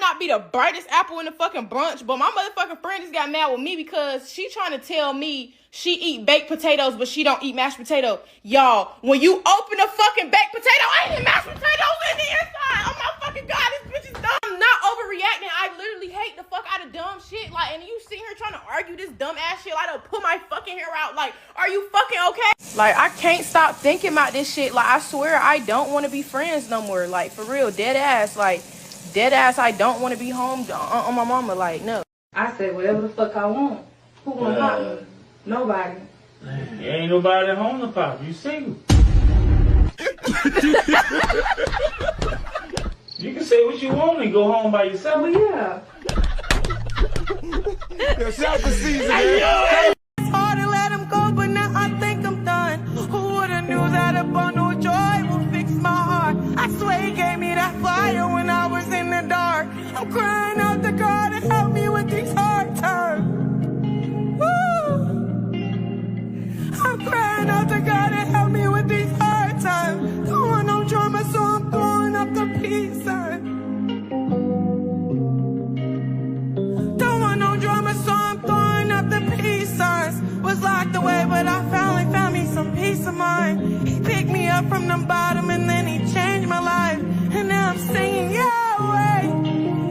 not be the brightest apple in the fucking bunch, but my motherfucking friend just got mad with me because she trying to tell me she eat baked potatoes, but she don't eat mashed potato. Y'all, when you open a fucking baked potato, I ain't mashed potatoes in the inside. Oh my fucking God, this bitch is dumb. I'm not overreacting. I literally hate the fuck out of dumb shit. Like, and you sitting here trying to argue this dumb ass shit. Like, I'll pull my fucking hair out. Like, are you fucking okay? Like, I can't stop thinking about this shit. Like, I swear I don't want to be friends no more. Like, for real, dead ass. Like, dead ass, I don't want to be home on my mama. Like, no. I say whatever the fuck I want. Who gonna pop me? Nobody. Man, ain't nobody at home to pop. You single. You can say what you want and go home by yourself. Well, yeah. Yo, shout for season, man. It's hard to let him go, but now I think I'm done. Who would've knew that a bundle of joy will fix my heart? I swear he gave me that fire when I was in the dark. I'm crying out to God to help me with these hard times. I'm crying out to God to help me with these hard times. Don't want no drama, so I'm throwing up the peace sign. Don't want no drama, so I'm throwing up the peace signs. Was locked away, but I finally found me some peace of mind. He picked me up from the bottom and then he changed my life. And now I'm singing Yahweh,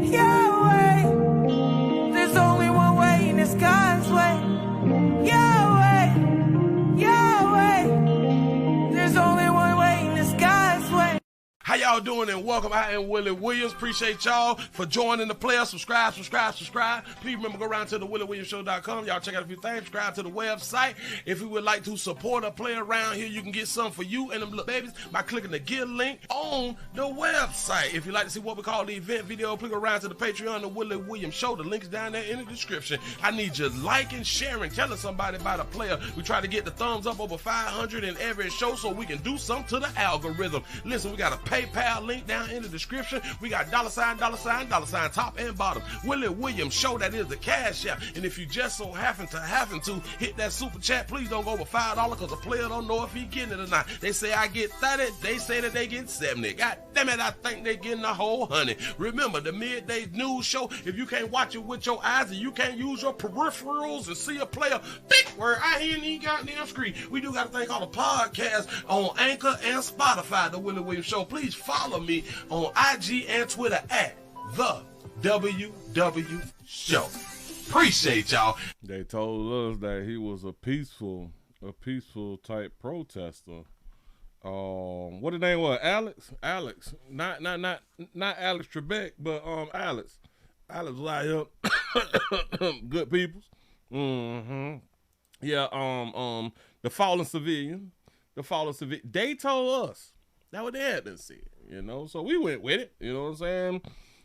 Yahweh. There's only one way and it's God's way. Yahweh, Yahweh. There's only one way and it's God's way. How y'all doing and welcome. I am Willie Williams. Appreciate y'all for joining the player. Subscribe. Please remember, go around to the WillieWilliamsShow.com. Y'all check out a few things. Subscribe to the website. If you would like to support a player around here, you can get some for you and them little babies by clicking the Get link on the website. If you'd like to see what we call the event video, click around to the Patreon, the Willie Williams Show. The link's down there in the description. I need you liking, sharing, telling somebody about a player. We try to get the thumbs up over 500 in every show so we can do something to the algorithm. Listen, we got a PayPal link down in the description. We got $, top and bottom. Willie Williams Show, that is the cash app. And if you just so happen to hit that super chat, please don't go over $5 because the player don't know if he getting it or not. They say I get 30, they say that they get 70. God damn it, I think they getting a whole 100. Remember, the midday news show, if you can't watch it with your eyes and you can't use your peripherals and see a player, big word, I ain't even goddamn screen. We do got a thing called a podcast on Anchor and Spotify, the Willie Williams Show. Please follow me on IG and Twitter at the WW Show. Appreciate y'all. They told us that he was a peaceful type protester. What the name was? Alex. Not Alex Trebek, but Alex. Alex was out here. Good peoples. Yeah, the fallen civilian. They told us that what they had been seeing, you know. So we went with it, you know what I'm saying?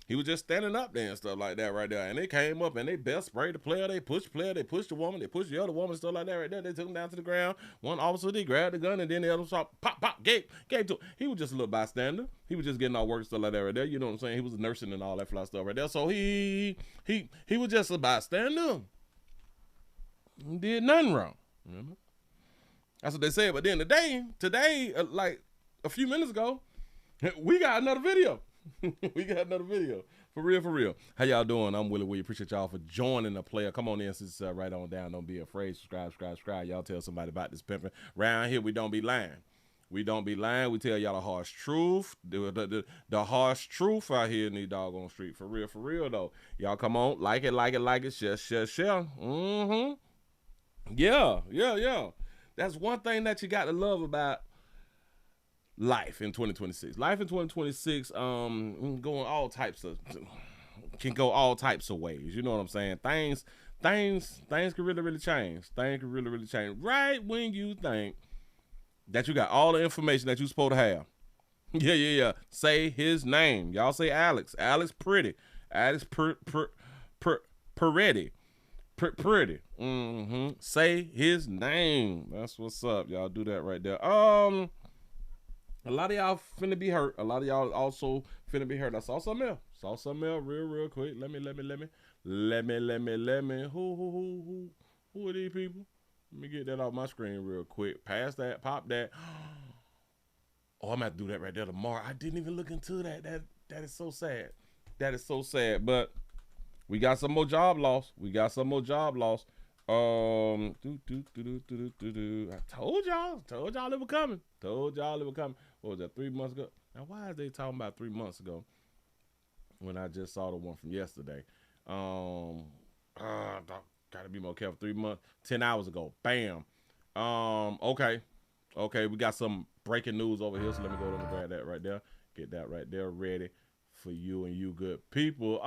He was just standing up there and stuff like that right there. And they came up and they best sprayed the player, they pushed the woman, they pushed the other woman, stuff like that right there. They took him down to the ground. One officer, they grabbed the gun, and then the other shot, pop, gave to him. He was just a little bystander. He was just getting all work, stuff like that right there. You know what I'm saying? He was nursing and all that fly stuff right there. So he was just a bystander. He did nothing wrong. You know? That's what they said. But then today, like a few minutes ago, we got another video. For real. How y'all doing? I'm Willie Williams. Appreciate y'all for joining the player. Come on in, sister, right on down. Don't be afraid. Subscribe. Y'all tell somebody about this pimping. Around here, we don't be lying. We tell y'all the harsh truth. The harsh truth out here in these doggone street. For real though. Y'all come on, like it, share. Yeah. That's one thing that you got to love about life in 2026. Can go all types of ways. You know what I'm saying? Things can really change. Right when you think that you got all the information that you're supposed to have. Yeah. Say his name. Y'all say Alex. Alex Pretty. Alex Pretty. Say his name. That's what's up. Y'all do that right there. A lot of y'all finna be hurt. A lot of y'all also finna be hurt. I saw something else. Real quick. Let me. Who are these people? Let me get that off my screen real quick. Pass that, pop that. Oh, I'm gonna have to do that right there tomorrow. I didn't even look into that. That is so sad. That is so sad. But we got some more job loss. I told y'all it was coming. What was that, 3 months ago? Now, why is they talking about 3 months ago when I just saw the one from yesterday? Gotta be more careful. 3 months, 10 hours ago. Bam. Okay, we got some breaking news over here, so let me go and grab that right there. Get that right there ready for you and you good people.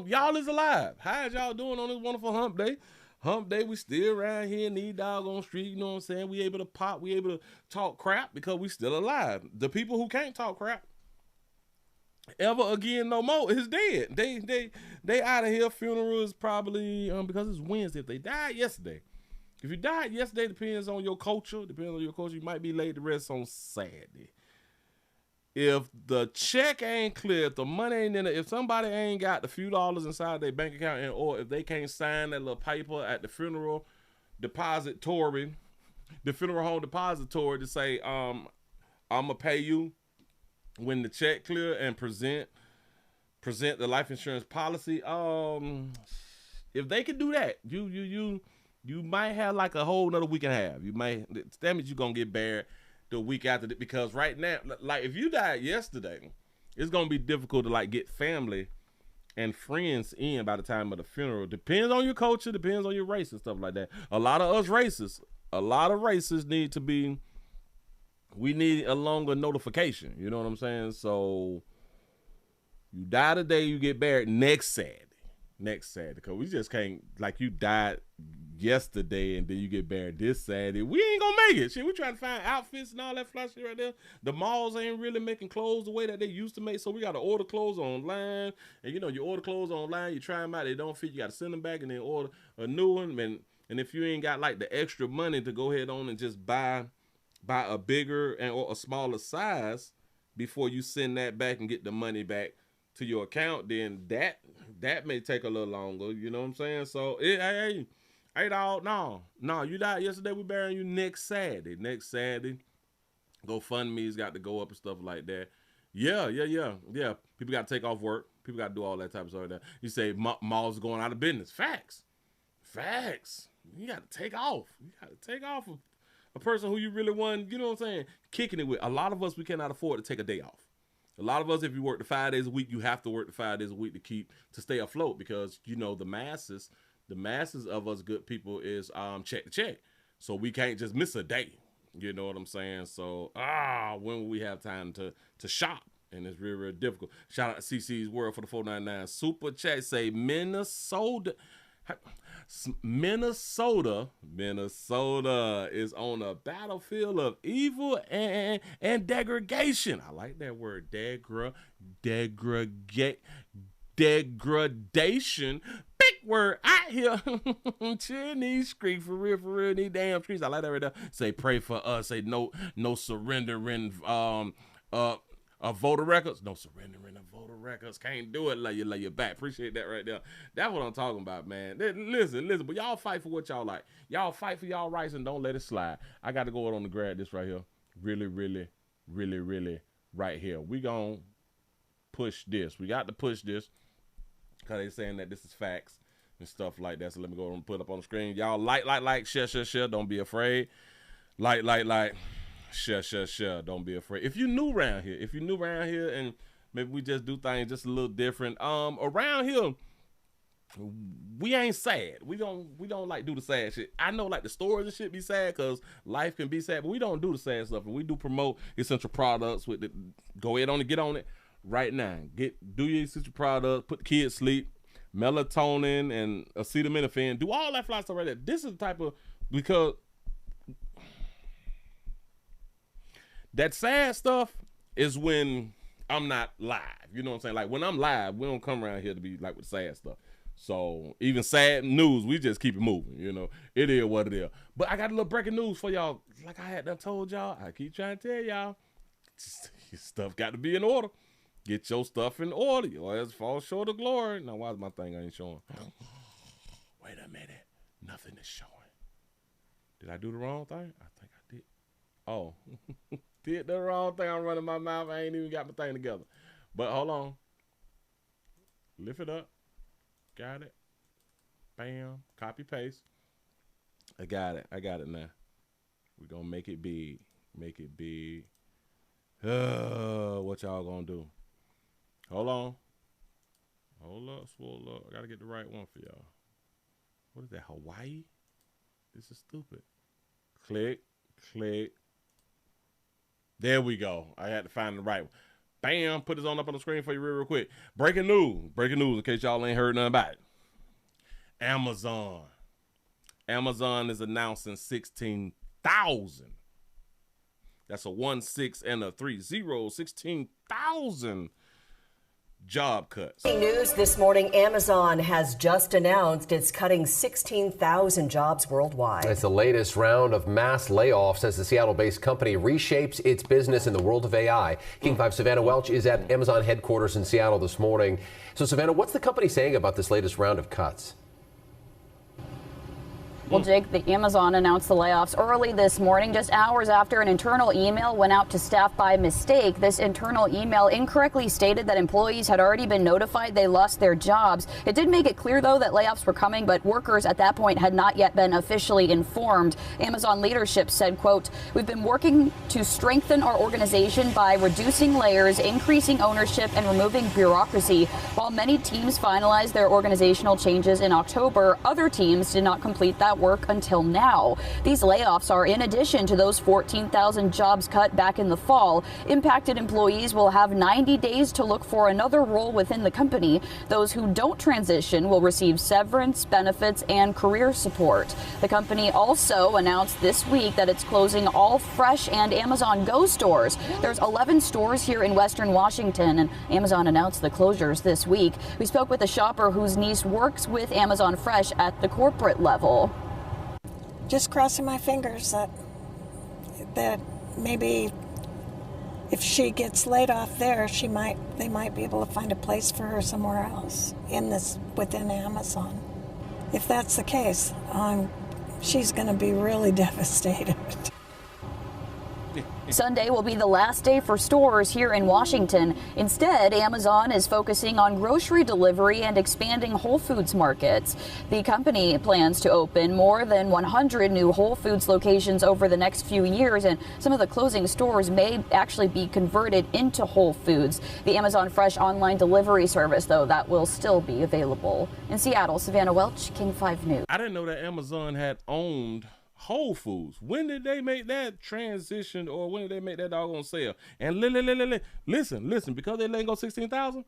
Y'all is alive. How is y'all doing on this wonderful hump day? Hump day, we still around here in these doggone street, you know what I'm saying? We able to pop, we able to talk crap because we still alive. The people who can't talk crap ever again no more is dead. They out of here. Funeral is probably because it's Wednesday. If they died yesterday. If you died yesterday, depends on your culture. You might be laid to rest on Saturday. If the check ain't clear, if the money ain't in it, if somebody ain't got the few dollars inside their bank account, or if they can't sign that little paper at the funeral depository, the funeral home depository to say, I'm gonna pay you when the check clear and present the life insurance policy. If they can do that, you might have like a whole another week and a half. That means you're gonna get buried the week after that, because right now, like if you died yesterday, it's gonna be difficult to like get family and friends in by the time of the funeral. Depends on your culture, depends on your race and stuff like that. A lot of races we need a longer notification. You know what I'm saying? So you die today, you get buried next Saturday. Because we just can't, like, you died yesterday and then you get buried this Saturday. We ain't gonna make it. Shit, we trying to find outfits and all that flash shit right there. The malls ain't really making clothes the way that they used to make, so we gotta order clothes online. And you know, you order clothes online, you try them out, they don't fit, you gotta send them back and then order a new one. And if you ain't got like the extra money to go ahead on and just buy a bigger or a smaller size before you send that back and get the money back to your account, then that may take a little longer. You know what I'm saying? So you died yesterday, we burying you next Saturday. GoFundMe's got to go up and stuff like that. Yeah. People got to take off work. People got to do all that type of stuff like that. You say malls are going out of business. Facts. You got to take off. A person who you really want, you know what I'm saying, kicking it with. A lot of us, we cannot afford to take a day off. A lot of us, if you work the 5 days a week, you have to work the 5 days a week to stay afloat, because, you know, the masses of us good people is check to check. So we can't just miss a day. You know what I'm saying? So, when will we have time to shop? And it's really, really difficult. Shout out to CC's World for the 499 super chat. Say Minnesota is on a battlefield of evil and degradation. I like that word, degradation. Big word out here. Chill these streets for real, these damn streets. I like that right there. Say pray for us. Say no surrendering voter records. No surrendering of voter records. Can't do it. Lay your back. Appreciate that right there. That's what I'm talking about, man. Listen. But y'all fight for what y'all like. Y'all fight for y'all rights and don't let it slide. I got to go on the grab this right here. Really right here. We gonna push this. We got to push this because they saying that this is facts and stuff like that. So let me go and put it up on the screen. Y'all like, share. Don't be afraid. Like. Share. Don't be afraid. If you new around here, and maybe we just do things just a little different. Around here, we ain't sad. We don't like do the sad shit. I know like the stores and shit be sad because life can be sad, but we don't do the sad stuff. And we do promote essential products with go ahead on and get on it right now. Do your essential products, put the kids sleep, melatonin and acetaminophen, do all that fly stuff right there. This is the type of, because that sad stuff is when I'm not live. You know what I'm saying? Like when I'm live, we don't come around here to be like with sad stuff. So even sad news, we just keep it moving. You know, it is what it is. But I got a little breaking news for y'all. Like I had done told y'all, I keep trying to tell y'all, your stuff got to be in order. Get your stuff in order, or else fall short of glory. Now, why is my thing ain't showing? Wait a minute. Nothing is showing. Did I do the wrong thing? I think I did. Oh. Did the wrong thing. I'm running my mouth. I ain't even got my thing together. But hold on. Lift it up. Got it. Bam. Copy paste. I got it. I got it now. We're going to make it big. Make it big. What y'all going to do? Hold on. Hold up, swole up. I got to get the right one for y'all. What is that, Hawaii? This is stupid. Click, click. There we go. I had to find the right one. Bam, put this on up on the screen for you real quick. Breaking news in case y'all ain't heard nothing about it. Amazon is announcing 16,000. That's a 16 and a 30, 16,000 job cuts. News this morning, Amazon has just announced it's cutting 16,000 jobs worldwide. It's the latest round of mass layoffs as the Seattle-based company reshapes its business in the world of AI. King 5 Savannah Welch is at Amazon headquarters in Seattle this morning. So, Savannah, what's the company saying about this latest round of cuts? Well, Jake, the Amazon announced the layoffs early this morning, just hours after an internal email went out to staff by mistake. This internal email incorrectly stated that employees had already been notified they lost their jobs. It did make it clear, though, that layoffs were coming, but workers at that point had not yet been officially informed. Amazon leadership said, quote, "We've been working to strengthen our organization by reducing layers, increasing ownership, and removing bureaucracy. While many teams finalized their organizational changes in October, other teams did not complete that work until now. These layoffs are in addition to those 14,000 jobs cut back in the fall. Impacted employees will have 90 days to look for another role within the company. Those who don't transition will receive severance, benefits, and career support." The company also announced this week that it's closing all Fresh and Amazon Go stores. There's 11 stores here in Western Washington, and Amazon announced the closures this week. We spoke with a shopper whose niece works with Amazon Fresh at the corporate level. Just crossing my fingers that maybe if she gets laid off there, they might be able to find a place for her somewhere else within Amazon. If that's the case, she's going to be really devastated. Sunday will be the last day for stores here in Washington. Instead, Amazon is focusing on grocery delivery and expanding Whole Foods markets. The company plans to open more than 100 new Whole Foods locations over the next few years, and some of the closing stores may actually be converted into Whole Foods. The Amazon Fresh online delivery service, though, that will still be available. In Seattle, Savannah Welch, King 5 News. I didn't know that Amazon had owned Whole Foods. When did they make that transition, or when did they make that doggone sale? And listen, because they letting go 16,000,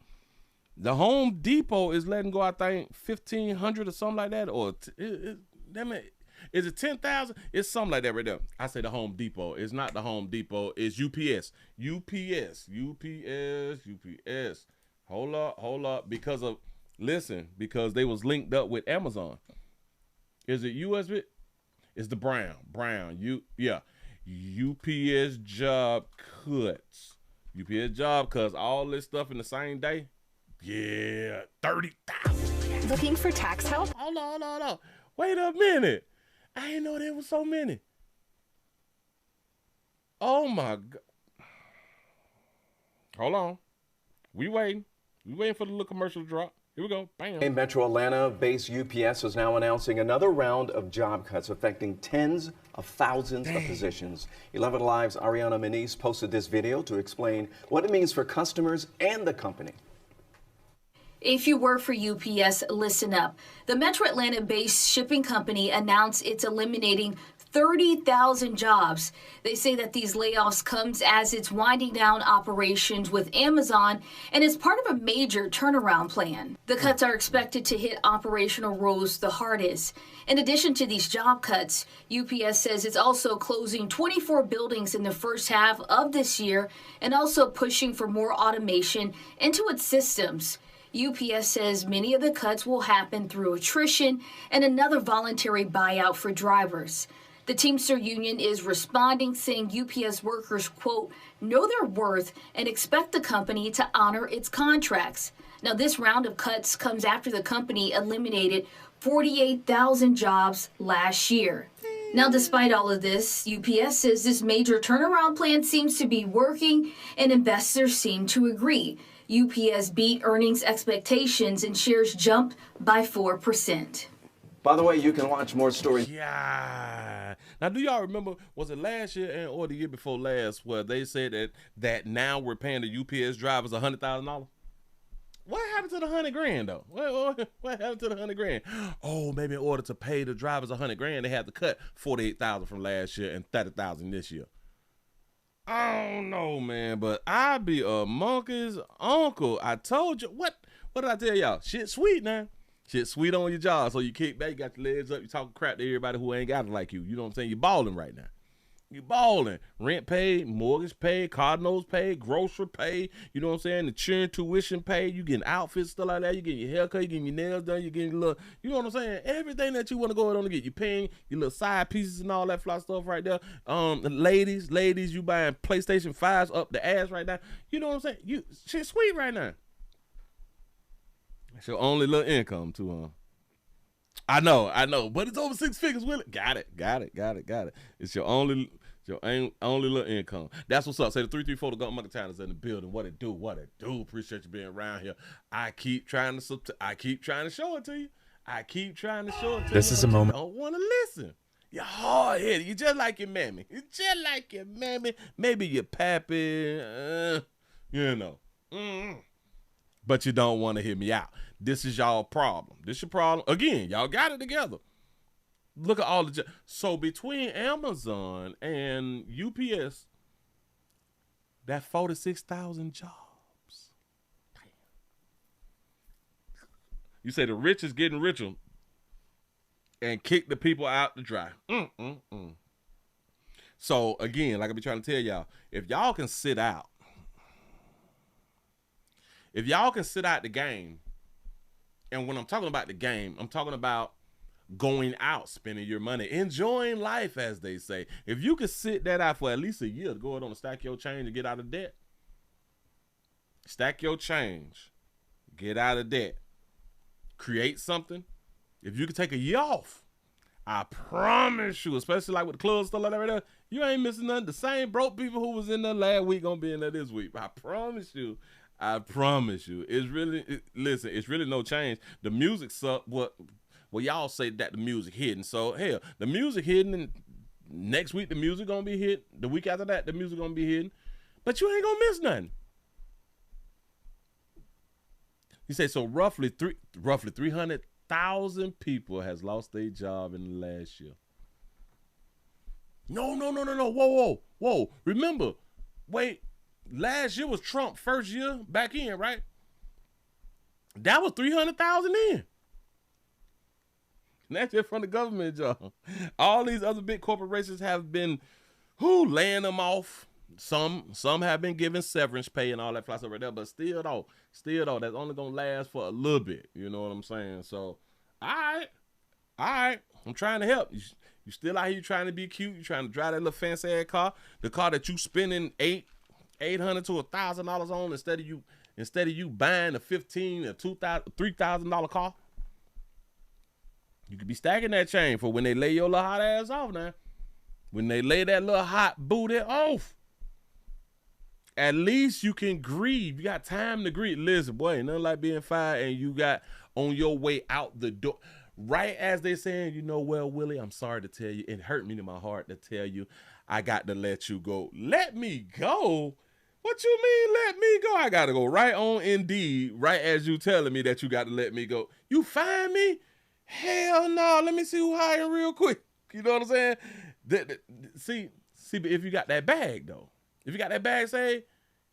the Home Depot is letting go, I think, 1,500 or something like that, or is it 10,000? It's something like that right there. I say the Home Depot. It's not the Home Depot. It's UPS. Hold up. Because they was linked up with Amazon. Is it USB? It's the Brown. UPS job cuts. All this stuff in the same day. Yeah, 30,000. Looking for tax help? Hold on. Wait a minute. I didn't know there was so many. Oh my God. Hold on. We waiting for the little commercial to drop. Here we go. Bam. In Metro Atlanta-based UPS is now announcing another round of job cuts affecting tens of thousands of positions. 11 Alive's Ariana Manise posted this video to explain what it means for customers and the company. If you work for UPS, listen up. The Metro Atlanta-based shipping company announced it's eliminating 30,000 jobs. They say that these layoffs comes as it's winding down operations with Amazon and is part of a major turnaround plan. The cuts are expected to hit operational roles the hardest. In addition to these job cuts, UPS says it's also closing 24 buildings in the first half of this year and also pushing for more automation into its systems. UPS says many of the cuts will happen through attrition and another voluntary buyout for drivers. The Teamster Union is responding, saying UPS workers, quote, know their worth and expect the company to honor its contracts. Now, this round of cuts comes after the company eliminated 48,000 jobs last year. Now, despite all of this, UPS says this major turnaround plan seems to be working and investors seem to agree. UPS beat earnings expectations and shares jumped by 4%. By the way, you can watch more stories. Yeah. Now, do y'all remember, was it last year or the year before last, where they said that now we're paying the UPS drivers $100,000? What happened to the $100,000 though? What happened to the $100,000? Oh, maybe in order to pay the drivers $100,000, they had to cut $48,000 from last year and $30,000 this year. I don't know, man, but I be a monkey's uncle. I told you. What did I tell y'all? Shit sweet now. Shit sweet on your job. So you kick back, you got your legs up, you talking crap to everybody who ain't got it like you. You know what I'm saying? You balling right now. You balling. Rent paid, mortgage paid, car notes paid, grocery paid. You know what I'm saying? The children tuition paid. You getting outfits, stuff like that. You getting your haircut, you getting your nails done, you getting your little, you know what I'm saying? Everything that you want to go on to get. You paying your little side pieces and all that fly stuff right there. Ladies, you buying PlayStation 5s up the ass right now. You know what I'm saying? You shit sweet right now. It's your only little income too, I know, but it's over 6 figures, Willie. Got it. It's your only little income. That's what's up. Say the 334 the Monkey Town is in the building. What it do? Appreciate you being around here. I keep trying to show it to you. This is a moment. Don't want to listen. You're hard headed. You just like your mammy. Maybe your pappy. You know. But you don't want to hear me out. This is y'all problem. This your problem. Again, y'all got it together. Look at all the so between Amazon and UPS, that 46,000 jobs. You say the rich is getting richer and kick the people out to dry. So again, like I be trying to tell y'all, if y'all can sit out the game, and when I'm talking about the game, I'm talking about going out, spending your money, enjoying life, as they say. If you could sit that out for at least a year to go on and stack your change and get out of debt, stack your change, get out of debt, create something. If you could take a year off, I promise you, especially like with the clubs, stuff like that right there, you ain't missing nothing. The same broke people who was in there last week gonna be in there this week. I promise you. It's really no change. The music suck. Well, y'all say that the music hidden. So hell, the music hidden, and next week the music gonna be hit. The week after that, the music gonna be hidden. But you ain't gonna miss nothing. You say so. Roughly 300,000 people has lost their job in the last year. No. Whoa. Remember, wait. Last year was Trump's first year back in, right? That was 300,000 in. And that's just from the government job. All these other big corporations have been laying them off. Some have been given severance pay and all that fly stuff right there, but still though, that's only gonna last for a little bit. You know what I'm saying? So, all right, I'm trying to help. You still out here trying to be cute. You trying to drive that little fancy ass car, the car that you spending $800 to $1,000 on instead of you buying a $1,500 or $2,000, $3,000 car. You could be stacking that chain for when they lay your little hot ass off now. When they lay that little hot booty off, at least you can grieve. You got time to grieve. Listen, boy, ain't nothing like being fired and you got on your way out the door. Right as they saying, you know, well, Willie, I'm sorry to tell you, it hurt me to my heart to tell you, I got to let you go. Let me go? What you mean let me go? I got to go right on Indeed, right as you telling me that you got to let me go. You find me? Hell no. Let me see who hiring real quick. You know what I'm saying? See, but if you got that bag, though, if you got that bag, say,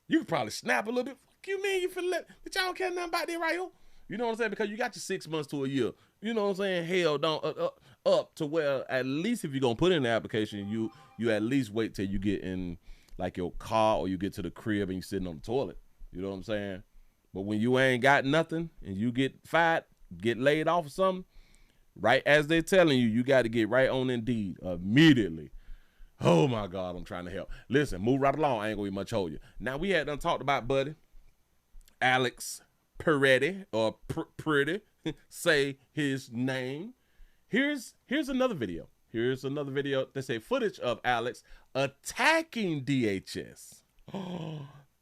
you could probably snap a little bit. Fuck you mean you finna let, but y'all don't care nothing about that right here. You know what I'm saying? Because you got your 6 months to a year. You know what I'm saying? Hell, don't up to where at least if you're going to put in the application, you at least wait till you get in like your car or you get to the crib and you sitting on the toilet. You know what I'm saying? But when you ain't got nothing and you get fired, get laid off or something, right as they're telling you, you got to get right on Indeed immediately. Oh my God, I'm trying to help. Listen, move right along. I ain't gonna be much hold you. Now we had done talked about buddy Alex Peretti or Pretty, say his name. Here's another video. Here's another video that say footage of Alex attacking DHS.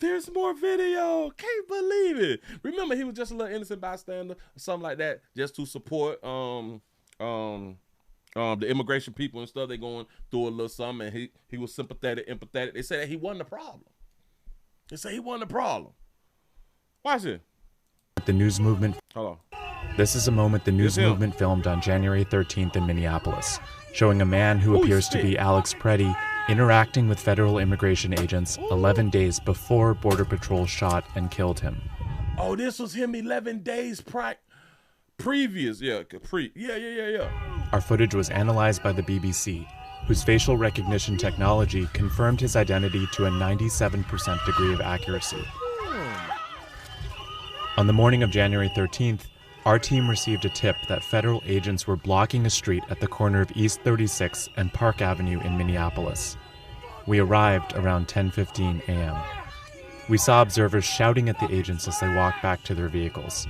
There's more video. Can't believe it. Remember, he was just a little innocent bystander or something like that, just to support the immigration people and stuff. They going through a little something, and he was sympathetic, empathetic. They said that he wasn't the problem. They say he wasn't the problem. Watch it. The news movement. Hold on. This is a moment the news movement filmed on January 13th in Minneapolis, showing a man who appears to be Alex Preddy interacting with federal immigration agents 11 days before Border Patrol shot and killed him. Oh, this was him 11 days previous. Yeah. Our footage was analyzed by the BBC, whose facial recognition technology confirmed his identity to a 97% degree of accuracy. On the morning of January 13th, our team received a tip that federal agents were blocking a street at the corner of East 36 and Park Avenue in Minneapolis. We arrived around 10:15 a.m. We saw observers shouting at the agents as they walked back to their vehicles.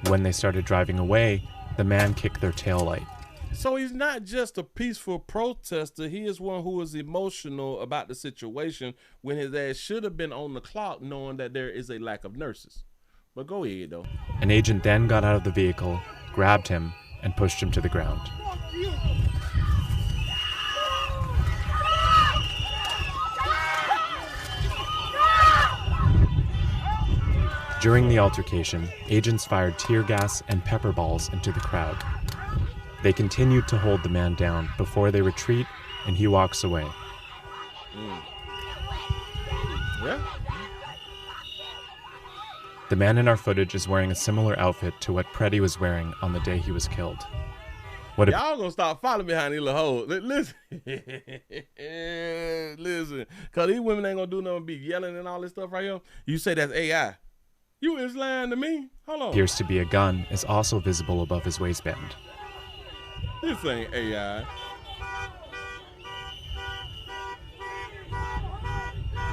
When they started driving away, the man kicked their taillight. So he's not just a peaceful protester. He is one who is emotional about the situation when his ass should have been on the clock knowing that there is a lack of nurses. But go ahead, though. An agent then got out of the vehicle, grabbed him, and pushed him to the ground. During the altercation, agents fired tear gas and pepper balls into the crowd. They continued to hold the man down before they retreat, and he walks away. Yeah. The man in our footage is wearing a similar outfit to what Preddy was wearing on the day he was killed. Y'all gonna stop following behind these little hoes. Listen. Listen. Cause these women ain't gonna do nothing but be yelling and all this stuff right here. You say that's AI. You is lying to me. Hold on. Appears to be a gun is also visible above his waistband. This ain't AI.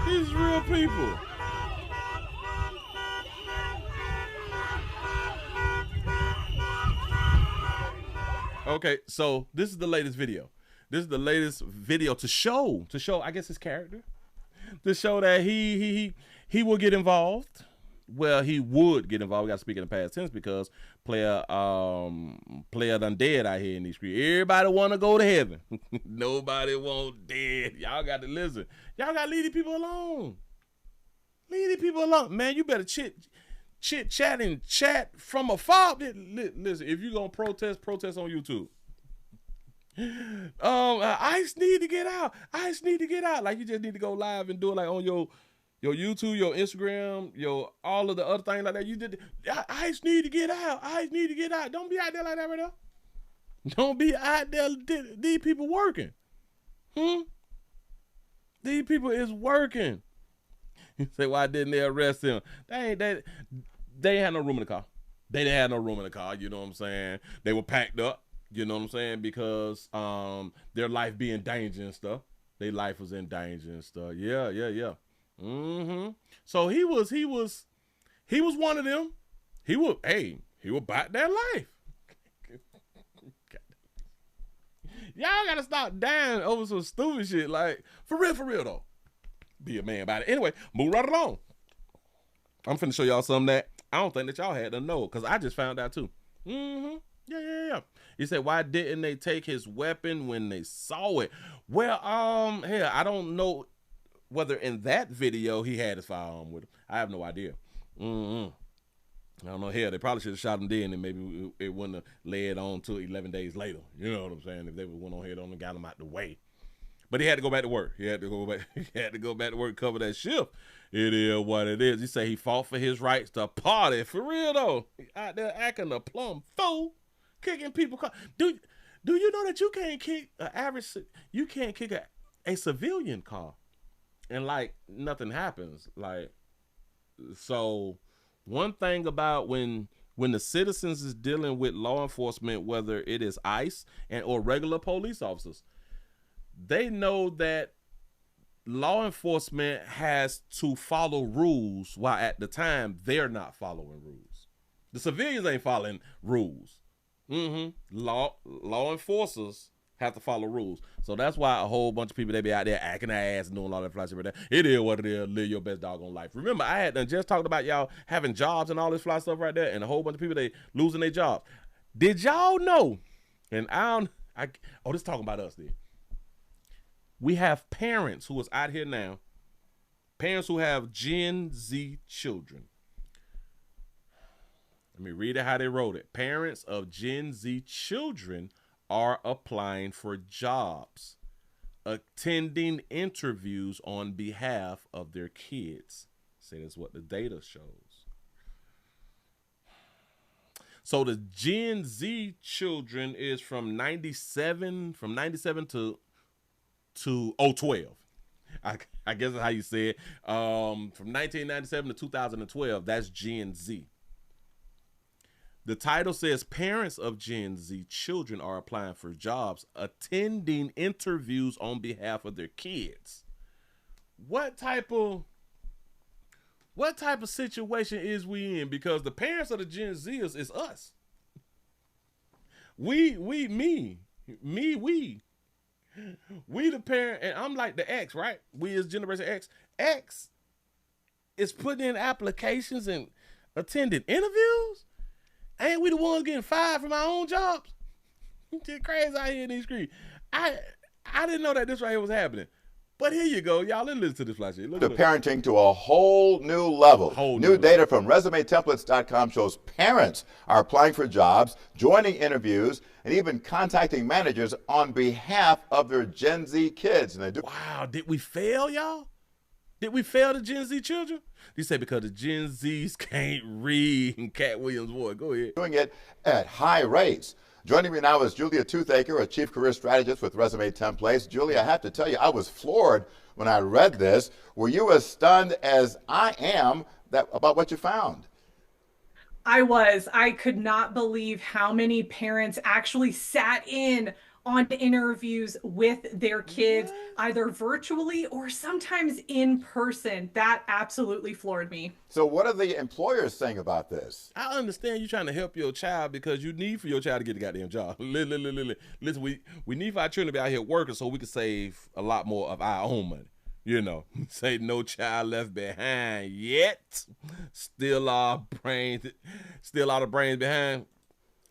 These real people. Okay, so this is the latest video. This is the latest video to show, I guess, his character, to show that he will get involved. Well, he would get involved. We got to speak in the past tense because player done dead out here in these streets. Everybody want to go to heaven. Nobody want dead. Y'all got to listen. Y'all got to leave these people alone. Leave these people alone. Man, you better chit chat and chat from afar. Listen, if you're gonna protest on YouTube. ICE need to get out. ICE need to get out. Like, you just need to go live and do it like on your YouTube, your Instagram, all of the other things like that. You did. ICE need to get out. ICE need to get out. Don't be out there like that right now. Don't be out there. These people working. These people is working. You say, why didn't they arrest him? They ain't had no room in the car. They didn't have no room in the car, you know what I'm saying? They were packed up, you know what I'm saying? Because their life be in danger and stuff. Their life was in danger and stuff. Yeah. So he was one of them. He was about that life. Y'all gotta stop dying over some stupid shit. Like, for real though. Be a man about it. Anyway, move right along. I'm finna show y'all something that I don't think that y'all had to know, because I just found out too. Yeah. He said, why didn't they take his weapon when they saw it? Well, hell, I don't know whether in that video he had his firearm with him. I have no idea. I don't know. Hell, they probably should have shot him then, and maybe it wouldn't have led on to 11 days later. You know what I'm saying? If they went on ahead and got him out the way. But he had to go back to work. He had to go back to work, cover that shift. It is what it is. He say he fought for his rights to party. For real though. He out there acting a plumb fool, kicking people. Do you know that you can't kick a civilian car and like nothing happens? Like, so one thing about when the citizens is dealing with law enforcement, whether it is ICE or regular police officers, they know that law enforcement has to follow rules, while at the time they're not following rules. The civilians ain't following rules. Law enforcers have to follow rules. So that's why a whole bunch of people, they be out there acting their ass and doing all that fly shit right there. It is what it is. Live your best doggone life. Remember, I had just talked about y'all having jobs and all this fly stuff right there, and a whole bunch of people, they losing their jobs. Did y'all know? And this talking about us then. We have parents who is out here now, parents who have Gen Z children. Let me read it how they wrote it. Parents of Gen Z children are applying for jobs, attending interviews on behalf of their kids. Say that's what the data shows. So the Gen Z children is from 97 to 012. I guess that's how you say it. From 1997 to 2012, that's Gen Z. The title says parents of Gen Z children are applying for jobs, attending interviews on behalf of their kids. What type of situation is we in? Because the parents of the Gen Zers is us. We the parent, and I'm like the X, right? We is Generation X. X is putting in applications and attending interviews. Ain't we the ones getting fired from our own jobs? It's crazy out here in these streets. I didn't know that this right here was happening. But here you go, y'all. Let's listen to this flash shit. The parenting to a whole new level. New data from ResumeTemplates.com shows parents are applying for jobs, joining interviews, and even contacting managers on behalf of their Gen Z kids. And they do. Wow, did we fail, y'all? Did we fail the Gen Z children? You say because the Gen Zs can't read in Cat Williams' voice. Go ahead. Doing it at high rates. Joining me now is Julia Toothaker, a chief career strategist with Resume Templates. Julia, I have to tell you, I was floored when I read this. Were you as stunned as I am about what you found? I was. I could not believe how many parents actually sat in on interviews with their kids, either virtually or sometimes in person. That absolutely floored me. So what are the employers saying about this? I understand you trying to help your child because you need for your child to get a goddamn job. Listen, we need for our children to be out here working so we can save a lot more of our own money. You know, say no child left behind yet. Still a lot of brains behind.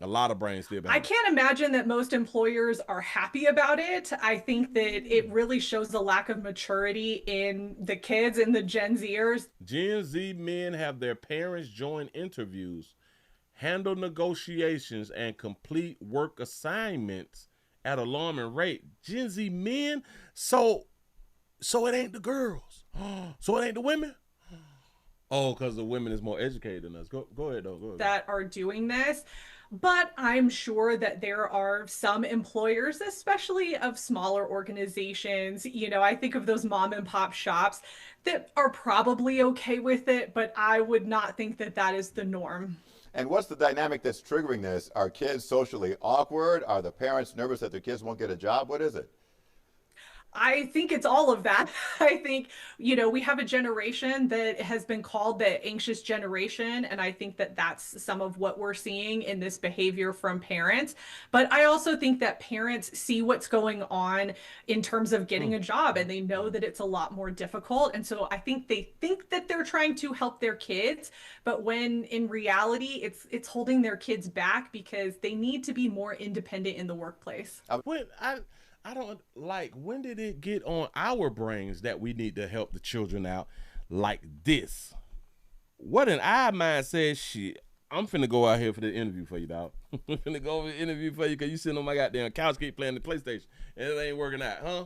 A lot of brains still behind. I can't imagine that most employers are happy about it. I think that it really shows the lack of maturity in the kids and the Gen Zers. Gen Z men have their parents join interviews, handle negotiations, and complete work assignments at alarming rate. Gen Z men, so it ain't the girls. So it ain't the women. Oh, because the women is more educated than us. Go ahead, though. Go ahead. That are doing this. But I'm sure that there are some employers, especially of smaller organizations, you know, I think of those mom and pop shops that are probably okay with it, but I would not think that that is the norm. And what's the dynamic that's triggering this? Are kids socially awkward? Are the parents nervous that their kids won't get a job? What is it? I think it's all of that. I think, you know, we have a generation that has been called the anxious generation. And I think that that's some of what we're seeing in this behavior from parents. But I also think that parents see what's going on in terms of getting a job and they know that it's a lot more difficult. And so I think they think that they're trying to help their kids, but when in reality, it's holding their kids back because they need to be more independent in the workplace. I don't like, when did it get on our brains that we need to help the children out like this? What in our mind says, shit, I'm finna go out here for the interview for you, dog. I'm finna go over the interview for you because you sitting on my goddamn couch, keep playing the PlayStation, and it ain't working out, huh?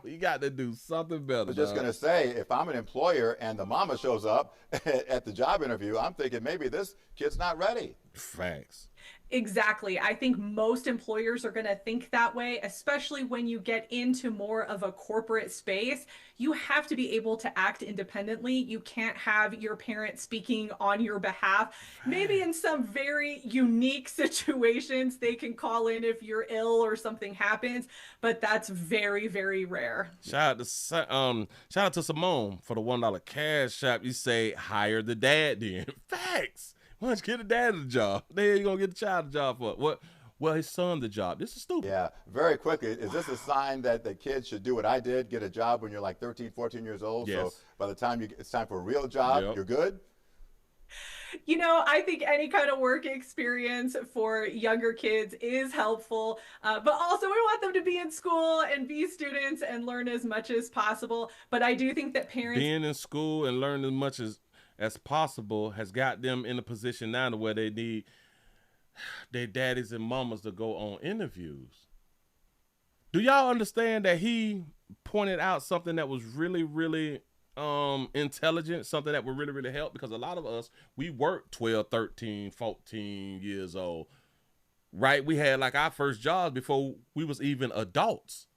You got to do something better. I was just going to say, if I'm an employer and the mama shows up at the job interview, I'm thinking maybe this kid's not ready. Facts. Exactly. I think most employers are going to think that way, especially when you get into more of a corporate space. You have to be able to act independently. You can't have your parents speaking on your behalf. Maybe in some very unique situations, they can call in if you're ill or something happens, but that's very, very rare. Shout out to Simone for the $1 cash app. You say hire the dad then. Facts. Why don't you get a dad a job? Then you gonna get the child a job for what? well, his son the job. This is stupid. Yeah, very quickly, is this a sign that the kids should do what I did, get a job when you're like 13, 14 years old? Yes. So by the time it's time for a real job, Yep. you're good? You know, I think any kind of work experience for younger kids is helpful, but also we want them to be in school and be students and learn as much as possible. But I do think that parents Being in school and learning as much as possible has got them in a position now to where they need their daddies and mamas to go on interviews. Do y'all understand that he pointed out something that was really, really intelligent, something that would really, really help? Because a lot of us, we work 12, 13, 14 years old, right? We had like our first jobs before we was even adults.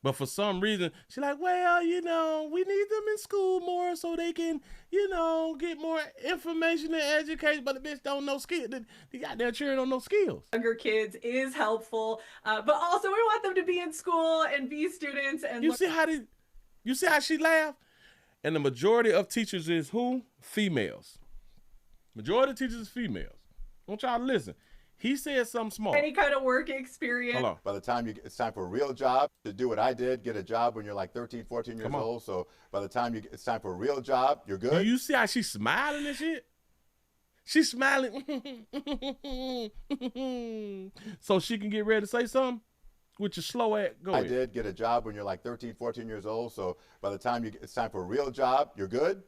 But for some reason, she's like, well, you know, we need them in school more so they can, you know, get more information and education. But the bitch don't know skill. The goddamn children don't know skills. younger kids is helpful, but also we want them to be in school and be students and You see how she laughed? And the majority of teachers is who? Females. Majority of teachers is females. I want y'all to listen. He said something smart. any kind of work experience. Hold on. By the time it's time for a real job, to do what I did, get a job when you're like 13, 14 years old. So by the time it's time for a real job, you're good? Do you see how she's smiling and shit? She's smiling. So she can get ready to say something? With your slow ass, go ahead. I did get a job when you're like 13, 14 years old. So by the time it's time for a real job, you're good?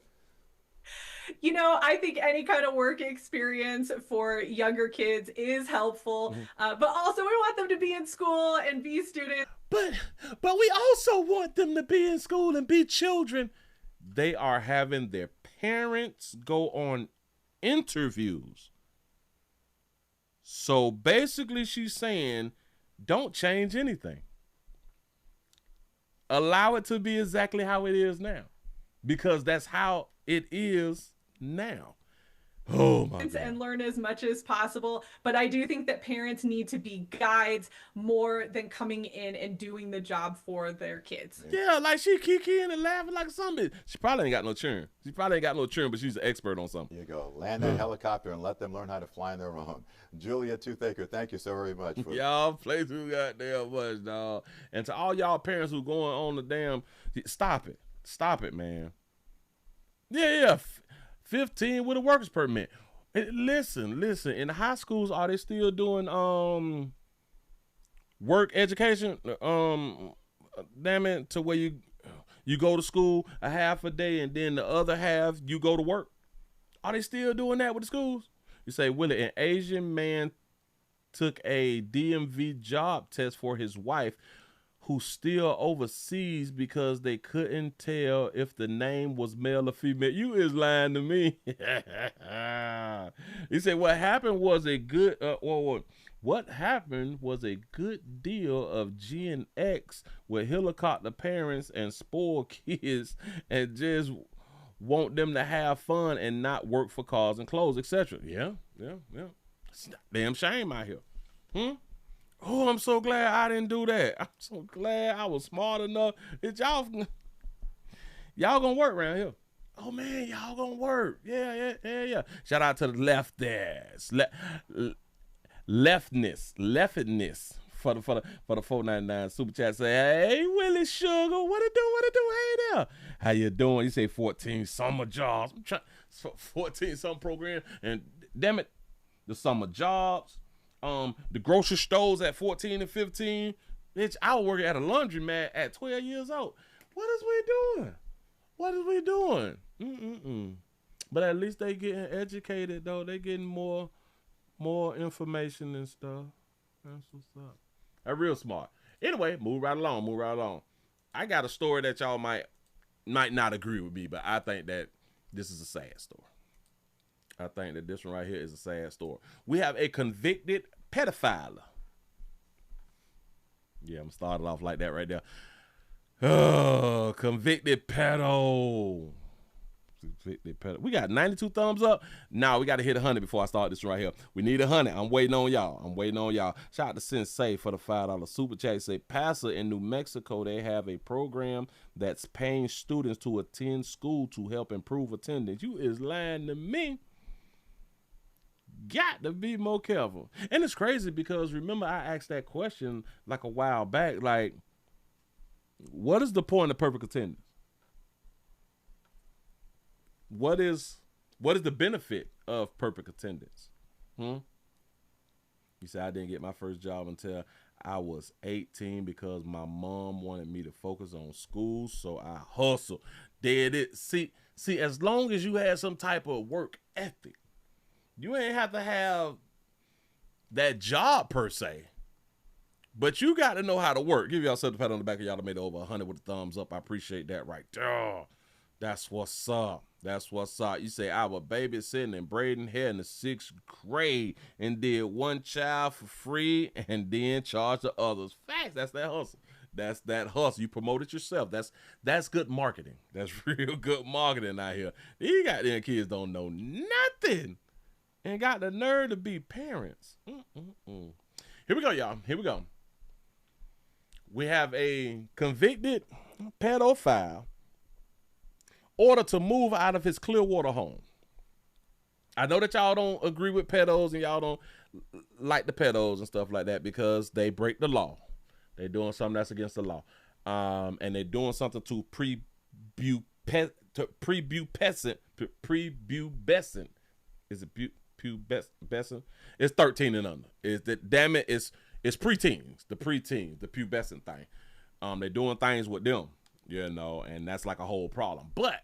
You know, I think any kind of work experience for younger kids is helpful, but also we want them to be in school and be students. But we also want them to be in school and be children. They are having their parents go on interviews. So basically she's saying, don't change anything. Allow it to be exactly how it is now. Because that's how it is now. Oh my God. And learn as much as possible. But I do think that parents need to be guides more than coming in and doing the job for their kids. Yeah, like she kikiing and laughing like something. She probably ain't got no churn. She probably ain't got no churn, but she's an expert on something. Here you go. Land that helicopter and let them learn how to fly on their own. Julia Toothaker, thank you so very much. For Y'all play too goddamn much, dog. And to all y'all parents who going on the damn, stop it. Stop it, man. Yeah. 15 with a worker's permit. Listen. In the high schools, are they still doing work education? Damn it, to where you go to school a half a day and then the other half you go to work. Are they still doing that with the schools? You say, Willie, an Asian man took a DMV job test for his wife who's still overseas because they couldn't tell if the name was male or female. You is lying to me. He said what happened was a good deal of Gen X with helicopter parents and spoiled kids and just want them to have fun and not work for cars and clothes, etc. Yeah. It's a damn shame out here. Oh, I'm so glad I didn't do that. I'm so glad I was smart enough that y'all gonna work around here. Oh man, y'all gonna work. Yeah. Shout out to the leftists, leftness for the 499 super chat. Say, hey Willie Sugar, what it do? Hey there, how you doing? You say 14 summer jobs. I'm trying 14 summer program, and damn it, the summer jobs. The grocery stores at 14 and 15. Bitch, I was working at a laundromat at 12 years old. What is we doing? But at least they getting educated though. They getting more information and stuff. That's what's up. They're real smart. Anyway, move right along. I got a story that y'all might not agree with me, but I think that this is a sad story. I think that this one right here is a sad story. We have a convicted pedophile. Yeah, I'm starting off like that right there. Oh, convicted pedo. We got 92 thumbs up. Now we got to hit 100 before I start this right here. We need 100. I'm waiting on y'all. Shout out to Sensei for the $5 super chat. Say, Pastor, in New Mexico, they have a program that's paying students to attend school to help improve attendance. You is lying to me. got to be more careful. And it's crazy because remember I asked that question like a while back, like, what is the point of perfect attendance? What is the benefit of perfect attendance? You say I didn't get my first job until I was 18 because my mom wanted me to focus on school, so I hustled. Did it. See, as long as you had some type of work ethic, you ain't have to have that job per se, but you got to know how to work. Give y'all a pat on the back of y'all that made it over 100 with a thumbs up. I appreciate that right there. That's what's up. That's what's up. You say I was babysitting and braiding hair in the 6th grade and did one child for free and then charged the others. Facts. That's that hustle. That's that hustle. You promoted yourself. That's good marketing. That's real good marketing out here. These goddamn kids don't know nothing and got the nerve to be parents. Here we go, y'all. Here we go. We have a convicted pedophile ordered to move out of his Clearwater home. I know that y'all don't agree with pedos and y'all don't like the pedos and stuff like that because they break the law. They're doing something that's against the law. And they're doing something to prepubescent. Is it pubescent? It's 13 and under. Damn it, it's preteens, the pubescent thing. They're doing things with them, you know, and that's like a whole problem. But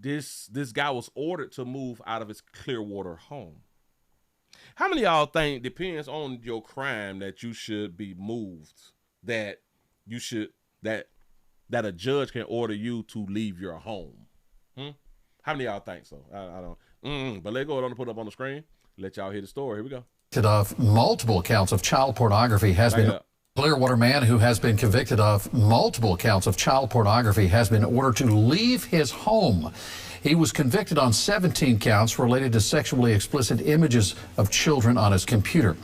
this guy was ordered to move out of his Clearwater home. How many of y'all think, depends on your crime, that you should be moved, that a judge can order you to leave your home? How many of y'all think so? I don't. But let's go ahead and put it up on the screen. Let y'all hear the story. Here we go. Of multiple counts of child pornography has been. Clearwater man who has been convicted of multiple counts of child pornography has been ordered to leave his home. He was convicted on 17 counts related to sexually explicit images of children on his computer.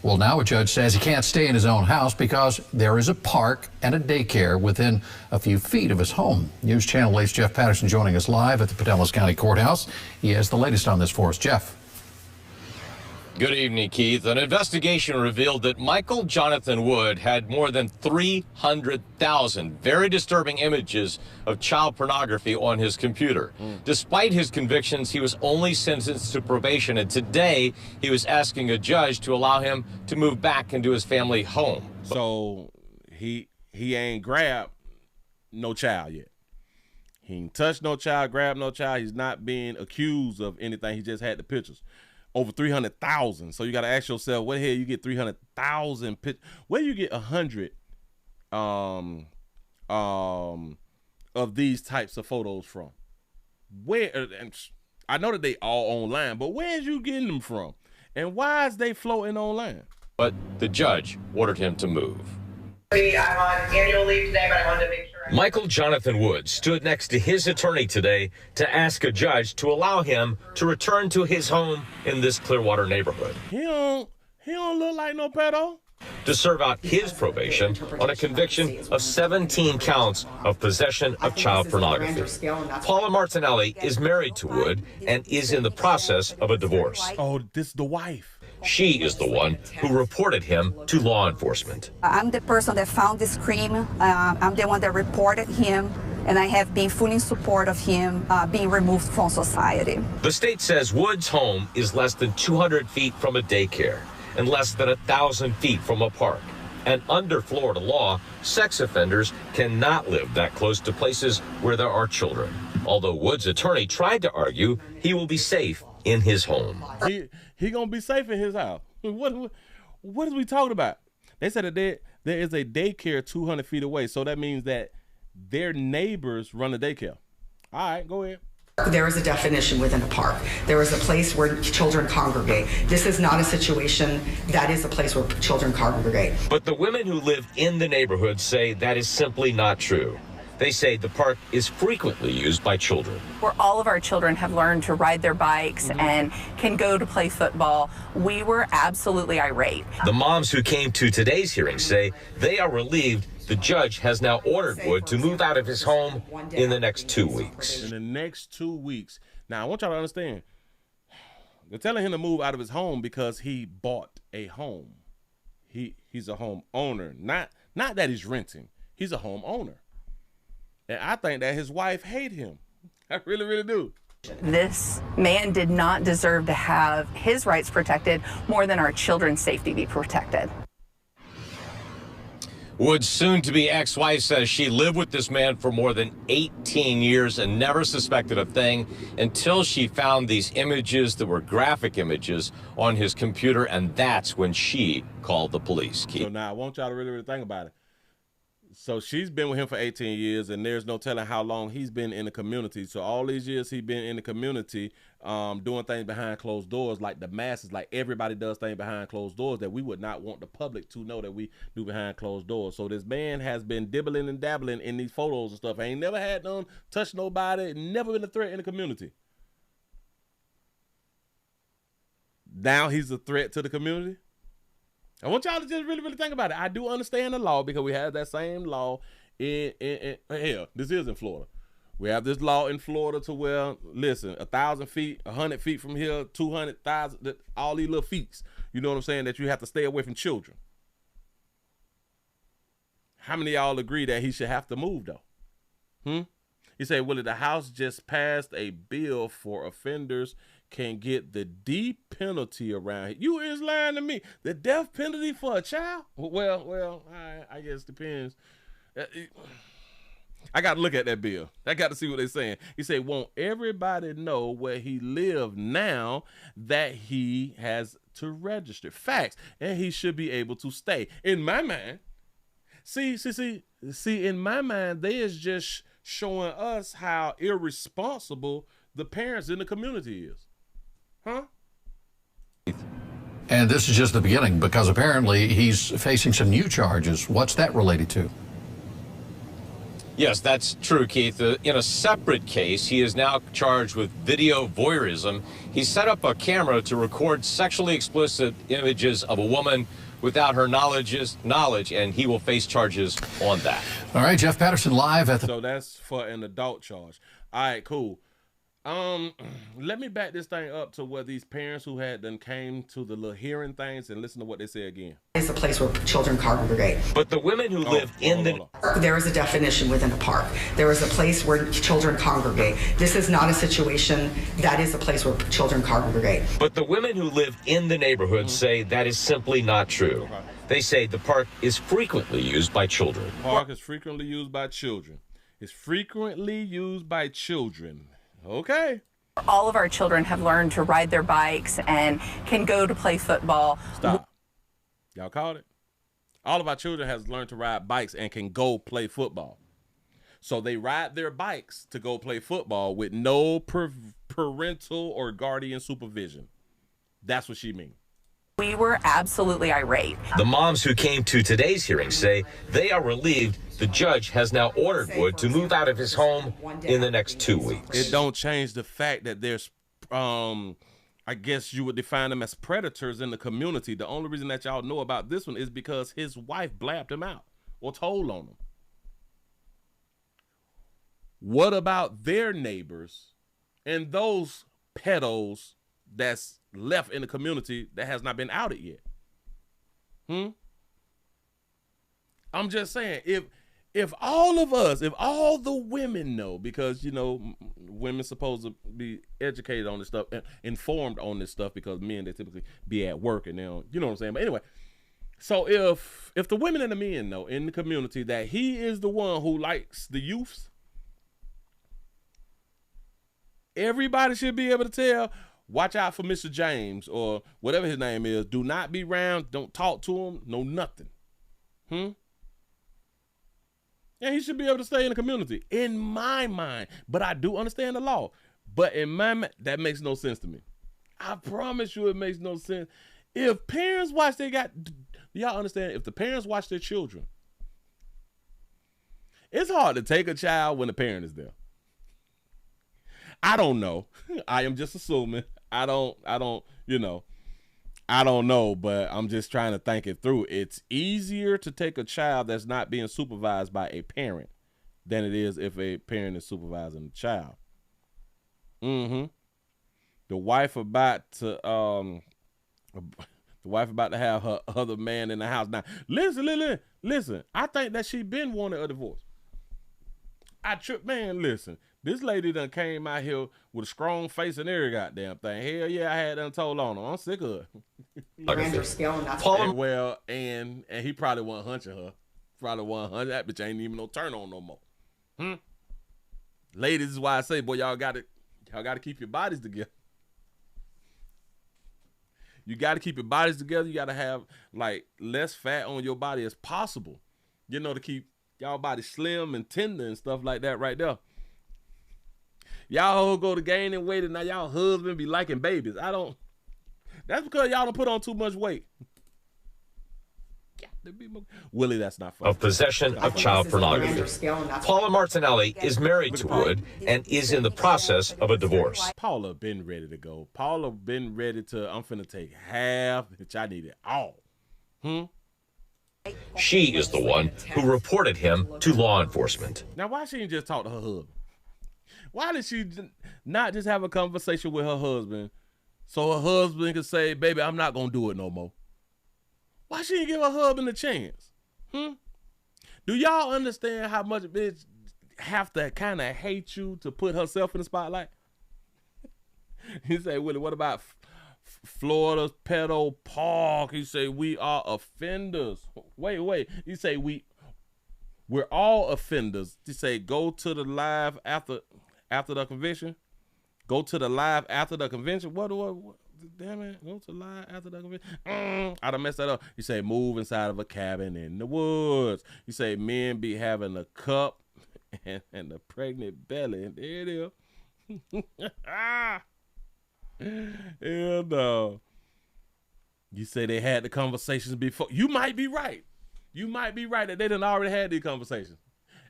Well, now a judge says he can't stay in his own house because there is a park and a daycare within a few feet of his home. News Channel 8's Jeff Patterson joining us live at the Pinellas County Courthouse. He has the latest on this for us. Jeff. Good evening, Keith. An investigation revealed that Michael Jonathan Wood had more than 300,000 very disturbing images of child pornography on his computer. Despite his convictions, he was only sentenced to probation, and today he was asking a judge to allow him to move back into his family home. So he ain't grabbed no child yet. He ain't touched no child, grabbed no child. He's not being accused of anything. He just had the pictures. Over 300,000. So you got to ask yourself, where the hell you get 300,000 pictures? Where you get 100 of these types of photos from? Where? And I know that they all online, but where's you getting them from? And why is they floating online? But the judge ordered him to move. I'm on annual leave today, but I wanted to make sure. Michael Jonathan Wood stood next to his attorney today to ask a judge to allow him to return to his home in this Clearwater neighborhood. He don't look like no pedo. To serve out his probation on a conviction of 17 counts of possession of child pornography. Paula Martinelli is married to Wood and is in the process of a divorce. Oh, this is the wife. She is the one who reported him to law enforcement. I'm the person that found this crime. I'm the one that reported him, and I have been fully in support of him being removed from society. The state says Wood's home is less than 200 feet from a daycare and less than 1,000 feet from a park. And under Florida law, sex offenders cannot live that close to places where there are children. Although Wood's attorney tried to argue he will be safe in his home. He gonna be safe in his house. What is we talking about? They said that there is a daycare 200 feet away, so that means that their neighbors run a daycare. All right, go ahead. There is a definition within a park. There is a place where children congregate. This is not a situation that is a place where children congregate. But the women who live in the neighborhood say that is simply not true. They say the park is frequently used by children. Where all of our children have learned to ride their bikes and can go to play football, we were absolutely irate. The moms who came to today's hearing say they are relieved the judge has now ordered Wood to move out of his home in the next 2 weeks. In the next 2 weeks. Now, I want y'all to understand. They're telling him to move out of his home because he bought a home. He's a home owner. Not that he's renting. He's a home owner. And I think that his wife hate him. I really, really do. This man did not deserve to have his rights protected more than our children's safety be protected. Wood's soon-to-be ex-wife says she lived with this man for more than 18 years and never suspected a thing until she found these images that were graphic images on his computer, and that's when she called the police. So now I want y'all to really, really think about it. So she's been with him for 18 years, and there's no telling how long he's been in the community. So all these years he's been in the community doing things behind closed doors, like the masses, like everybody does things behind closed doors that we would not want the public to know that we do behind closed doors. So this man has been dibbling and dabbling in these photos and stuff. Ain't never had none, touched nobody, never been a threat in the community. Now he's a threat to the community. I want y'all to just really, really think about it. I do understand the law because we have that same law in hell, this is in Florida. We have this law in Florida to where, listen, 1,000 feet, 100 feet from here, 200,000, all these little feet, you know what I'm saying, that you have to stay away from children. How many of y'all agree that he should have to move, though? You say, Willie, the House just passed a bill for offenders can get the death penalty around here. You is lying to me. The death penalty for a child? Well, I guess it depends. I got to look at that bill. I got to see what they're saying. He say, won't everybody know where he live now that he has to register? Facts. And he should be able to stay. In my mind, see, in my mind, they is just showing us how irresponsible the parents in the community is. Huh? And this is just the beginning because apparently he's facing some new charges. What's that related to? Yes, that's true, Keith. In a separate case, he is now charged with video voyeurism. He set up a camera to record sexually explicit images of a woman without her knowledge, and he will face charges on that. All right, Jeff Patterson live at the... So that's for an adult charge. All right, cool. Let me back this thing up to where these parents who had done came to the little hearing things and listen to what they say again. It's a place where children congregate. But the women who live in the... There is a definition within a park. There is a place where children congregate. This is not a situation that is a place where children congregate. But the women who live in the neighborhood say that is simply not true. They say the park is frequently used by children. The park is frequently used by children. It's frequently used by children. Okay. All of our children have learned to ride their bikes and can go to play football. Stop. Y'all caught it? All of our children has learned to ride bikes and can go play football. So they ride their bikes to go play football with no parental or guardian supervision. That's what she means. We were absolutely irate. The moms who came to today's hearing say they are relieved the judge has now ordered Wood to move out of his home in the next 2 weeks. It don't change the fact that there's, I guess you would define them as predators in the community. The only reason that y'all know about this one is because his wife blabbed him out or told on him. What about their neighbors and those pedos that's left in the community that has not been outed yet? I'm just saying, if all of us, if all the women know, because, you know, women supposed to be educated on this stuff, informed on this stuff, because men, they typically be at work and they don't, you know what I'm saying? But anyway, so if the women and the men know in the community that he is the one who likes the youths, everybody should be able to tell, watch out for Mr. James or whatever his name is. Do not be around. Don't talk to him. No nothing. Yeah, he should be able to stay in the community, in my mind. But I do understand the law. But in my mind, that makes no sense to me. I promise you it makes no sense. If parents watch do y'all understand? If the parents watch their children, it's hard to take a child when the parent is there. I don't know. I am just assuming. I don't, you know, I don't know, but I'm just trying to think it through. It's easier to take a child that's not being supervised by a parent than it is if a parent is supervising the child. The wife about to have her other man in the house. Now, listen. I think that she been wanting a divorce. Man, listen. This lady done came out here with a strong face and every goddamn thing. Hell yeah, I had done told on her. I'm sick of her. Well, and he probably wasn't hunching her. Probably wasn't hunching. That bitch ain't even no turn on no more. Ladies, this is why I say, boy, y'all gotta keep your bodies together. You gotta keep your bodies together. You gotta have like less fat on your body as possible. You know, to keep y'all body slim and tender and stuff like that right there. Y'all go to gaining weight and now y'all husband be liking babies. That's because y'all don't put on too much weight. Willie, that's not funny. Of possession of child pornography. Paula Martinelli is married to Wood and is in the process of a divorce. Paula been ready to go. Paula been ready to, I'm finna take half, which I need it all. She is the one who reported him to law enforcement. Now, why she didn't just talk to her husband? Why did she not just have a conversation with her husband so her husband could say, baby, I'm not going to do it no more? Why she didn't give her husband a chance? Do y'all understand how much a bitch have to kind of hate you to put herself in the spotlight? He say, Willie, what about Florida's pedo park? He say, we are offenders. Wait. He say, we're all offenders. He say, go to the live after the convention. Go to the live after the convention. What? Damn it. Go to live after the convention. I done messed that up. You say, move inside of a cabin in the woods. You say, men be having a cup and a pregnant belly. And there it is. Hell no. You say they had the conversations before. You might be right. You might be right that they done already had these conversations.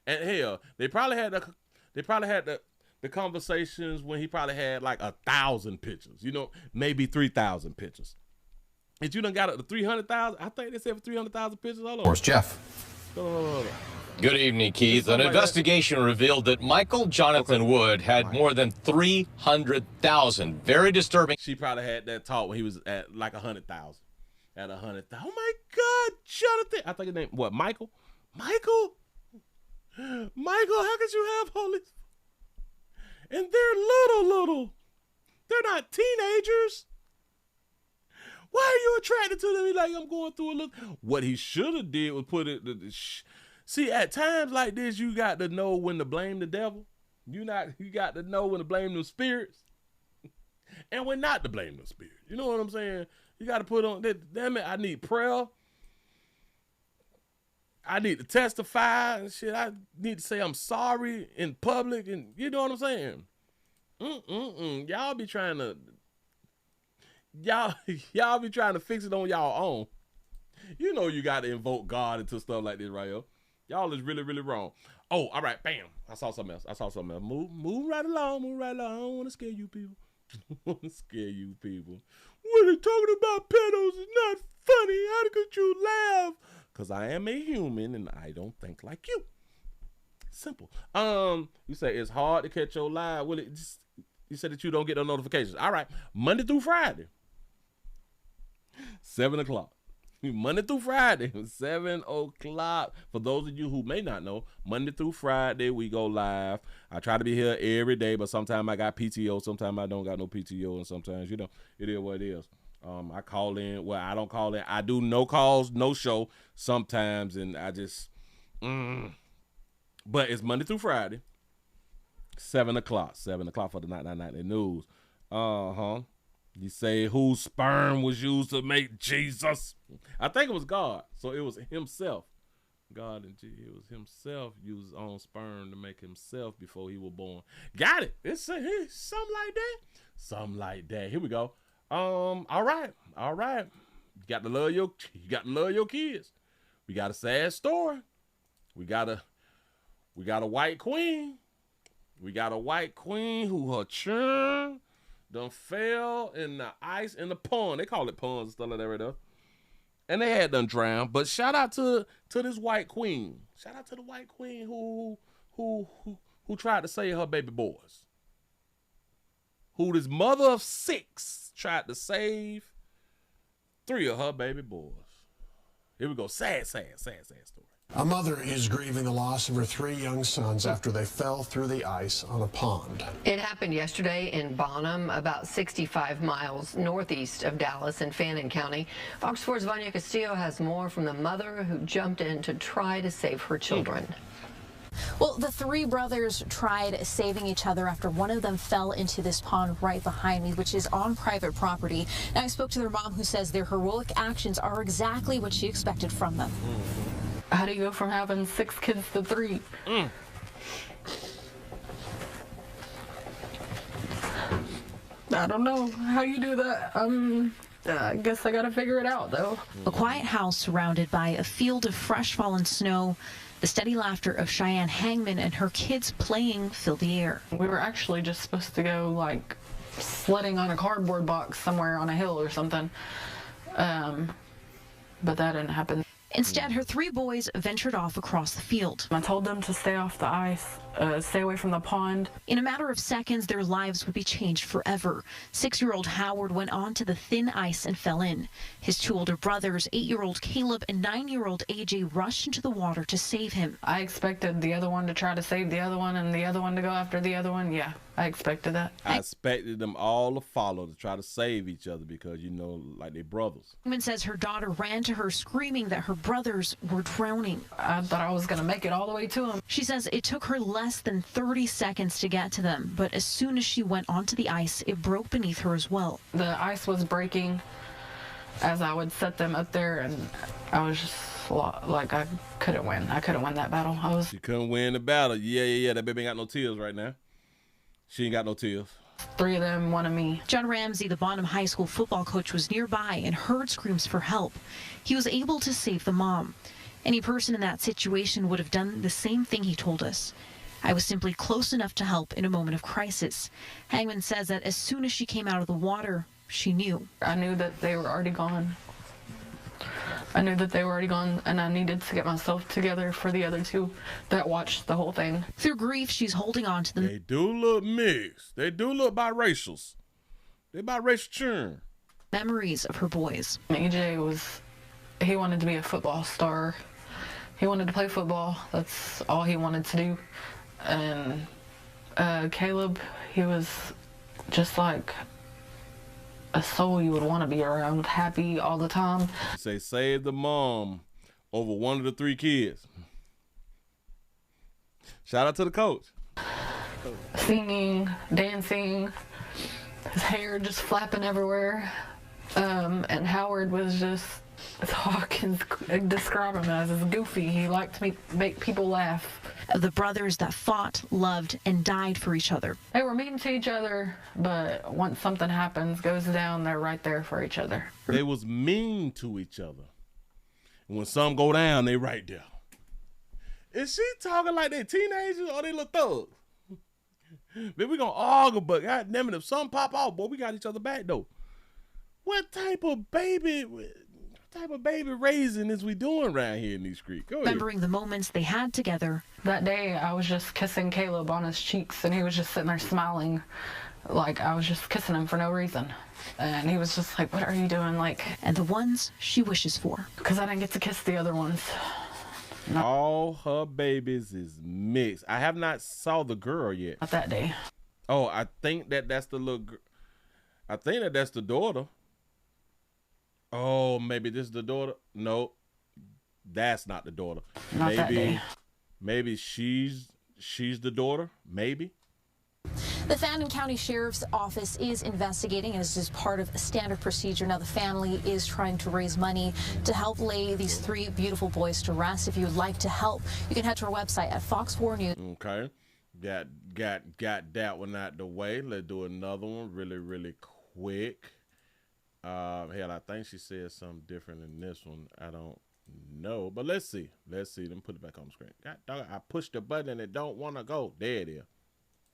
And hell, they probably had the conversations when he probably had like 1,000 pictures, maybe 3,000 pictures. If you done got up to 300,000, I think they said for 300,000 pictures. Hold on. Of course, Jeff. Hold on. Good evening, Keith. An investigation revealed that Michael Jonathan Wood had more than 300,000 very disturbing. She probably had that talk when he was at like 100,000. At 100,000. Oh my God, Jonathan. I think his name, what, Michael? Michael, how could you have all this? And they're little. They're not teenagers. Why are you attracted to them? He's like, I'm going through a look. What he should have did was put it. See, at times like this, you got to know when to blame the devil. You got to know when to blame the spirits, and when not to blame the spirit. You know what I'm saying? You got to put on that. Damn it, I need prayer. I need to testify and shit. I need to say I'm sorry in public, and you know what I'm saying? Y'all be trying to fix it on y'all own. You know you got to invoke God into stuff like this right here. Y'all is really, really wrong. Oh, all right, bam. I saw something else. Move right along. I don't want to scare you people. What are talking about pedos is not funny. How could you laugh? Because I am a human and I don't think like you. Simple. You say it's hard to catch your live. Well, you said that you don't get no notifications. All right. Monday through Friday. 7 o'clock. Monday through Friday, 7 o'clock. For those of you who may not know, Monday through Friday, we go live. I try to be here every day, but sometimes I got PTO. Sometimes I don't got no PTO. And sometimes, it is what it is. I call in. Well, I don't call in. I do no calls, no show sometimes. And I just, but it's Monday through Friday, 7 o'clock. 7 o'clock for the nightly news. You say whose sperm was used to make Jesus? I think it was God. So it was himself. God and it was himself used his own sperm to make himself before he was born. Got it. It's something like that. Something like that. Here we go. All right. You got to love your kids. We got a sad story. We got a white queen. We got a white queen who her churn done fell in the ice in the pond. They call it ponds and stuff like that right there. And they had done drowned. But shout out to this white queen. Shout out to the white queen who tried to save her baby boys. who this mother of 6 tried to save 3 of her baby boys. Here we go. Sad story. A mother is grieving the loss of her 3 young sons after they fell through the ice on a pond. It happened yesterday in Bonham, about 65 miles northeast of Dallas in Fannin County. Fox 4's Vanya Castillo has more from the mother who jumped in to try to save her children. Well, the 3 brothers tried saving each other after one of them fell into this pond right behind me, which is on private property. Now, I spoke to their mom, who says their heroic actions are exactly what she expected from them. How do you go from having 6 kids to 3? I don't know how you do that. I guess I gotta figure it out, though. A quiet house surrounded by a field of fresh fallen snow. The steady laughter of Cheyenne Hangman and her kids playing fill the air. We were actually just supposed to go, like, sledding on a cardboard box somewhere on a hill or something. But that didn't happen. Instead, her 3 boys ventured off across the field. I told them to stay off the ice, stay away from the pond. In a matter of seconds, their lives would be changed forever. 6-year-old Howard went onto the thin ice and fell in. His 2 older brothers, 8-year-old Caleb and 9-year-old AJ, rushed into the water to save him. I expected the other one to try to save the other one and the other one to go after the other one. Yeah, I expected that. I expected them all to follow to try to save each other because, you know, like they brothers. Hangman says her daughter ran to her screaming that her brothers were drowning. I thought I was going to make it all the way to him. She says it took her less than 30 seconds to get to them, but as soon as she went onto the ice, it broke beneath her as well. The ice was breaking as I would set them up there, and I was just like, I couldn't win. I couldn't win that battle. She couldn't win the battle. Yeah. That baby ain't got no tears right now. She ain't got no tears. 3 of them, 1 of me. John Ramsey, the Bonham High School football coach, was nearby and heard screams for help. He was able to save the mom. Any person in that situation would have done the same thing, he told us. I was simply close enough to help in a moment of crisis. Hangman says that as soon as she came out of the water, she knew. I knew that they were already gone. And I needed to get myself together for the other 2 that watched the whole thing. Through grief, she's holding on to them. They do look mixed. They do look biracials. They biracial churn. Memories of her boys. AJ he wanted to be a football star. He wanted to play football. That's all he wanted to do. And Caleb, he was just like a soul you would want to be around, happy all the time. Say save the mom over one of the 3 kids. Shout out to the coach. Singing, dancing, his hair just flapping everywhere. And Howard was just, as Hawkins described him as goofy. He liked to make people laugh. Of the brothers that fought, loved, and died for each other. They were mean to each other, but once something happens, goes down, they're right there for each other. They was mean to each other. And when some go down, they right there. Is she talking like they teenagers or they little thugs? Man, we gonna argue, but god damn it, if some pop off, boy, we got each other back though. What type of baby raising is we doing around here in these streets? Remembering the moments they had together. That day, I was just kissing Caleb on his cheeks, and he was just sitting there smiling, like I was just kissing him for no reason. And he was just like, what are you doing? And the ones she wishes for. Because I didn't get to kiss the other ones. No. All her babies is mixed. I have not saw the girl yet. Not that day. Oh, I think that's the little girl. I think that's the daughter. Oh, maybe this is the daughter. No, that's not the daughter. Not that day. Maybe she's the daughter. Maybe. The Fannin County Sheriff's Office is investigating as is part of a standard procedure. Now the family is trying to raise money to help lay these 3 beautiful boys to rest. If you would like to help, you can head to our website at Fox 4 News. Okay, got that one out the way. Let's do another one really quick. Hell, I think she said something different in this one. I don't know, but let's see. Let me put it back on the screen. God dog, I pushed the button and it don't want to go. There it is.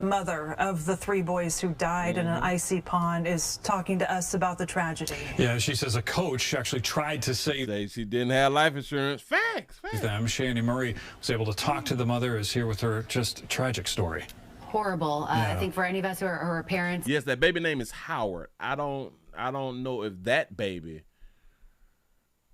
Mother of the 3 boys who died in an icy pond is talking to us about the tragedy. Yeah, she says a coach actually tried to save she didn't have life insurance. Facts. them. Shani Murray was able to talk to the mother, is here with her just tragic story. horrible. I think for any of us who are parents. Yes, that baby name is Howard. I don't know if that baby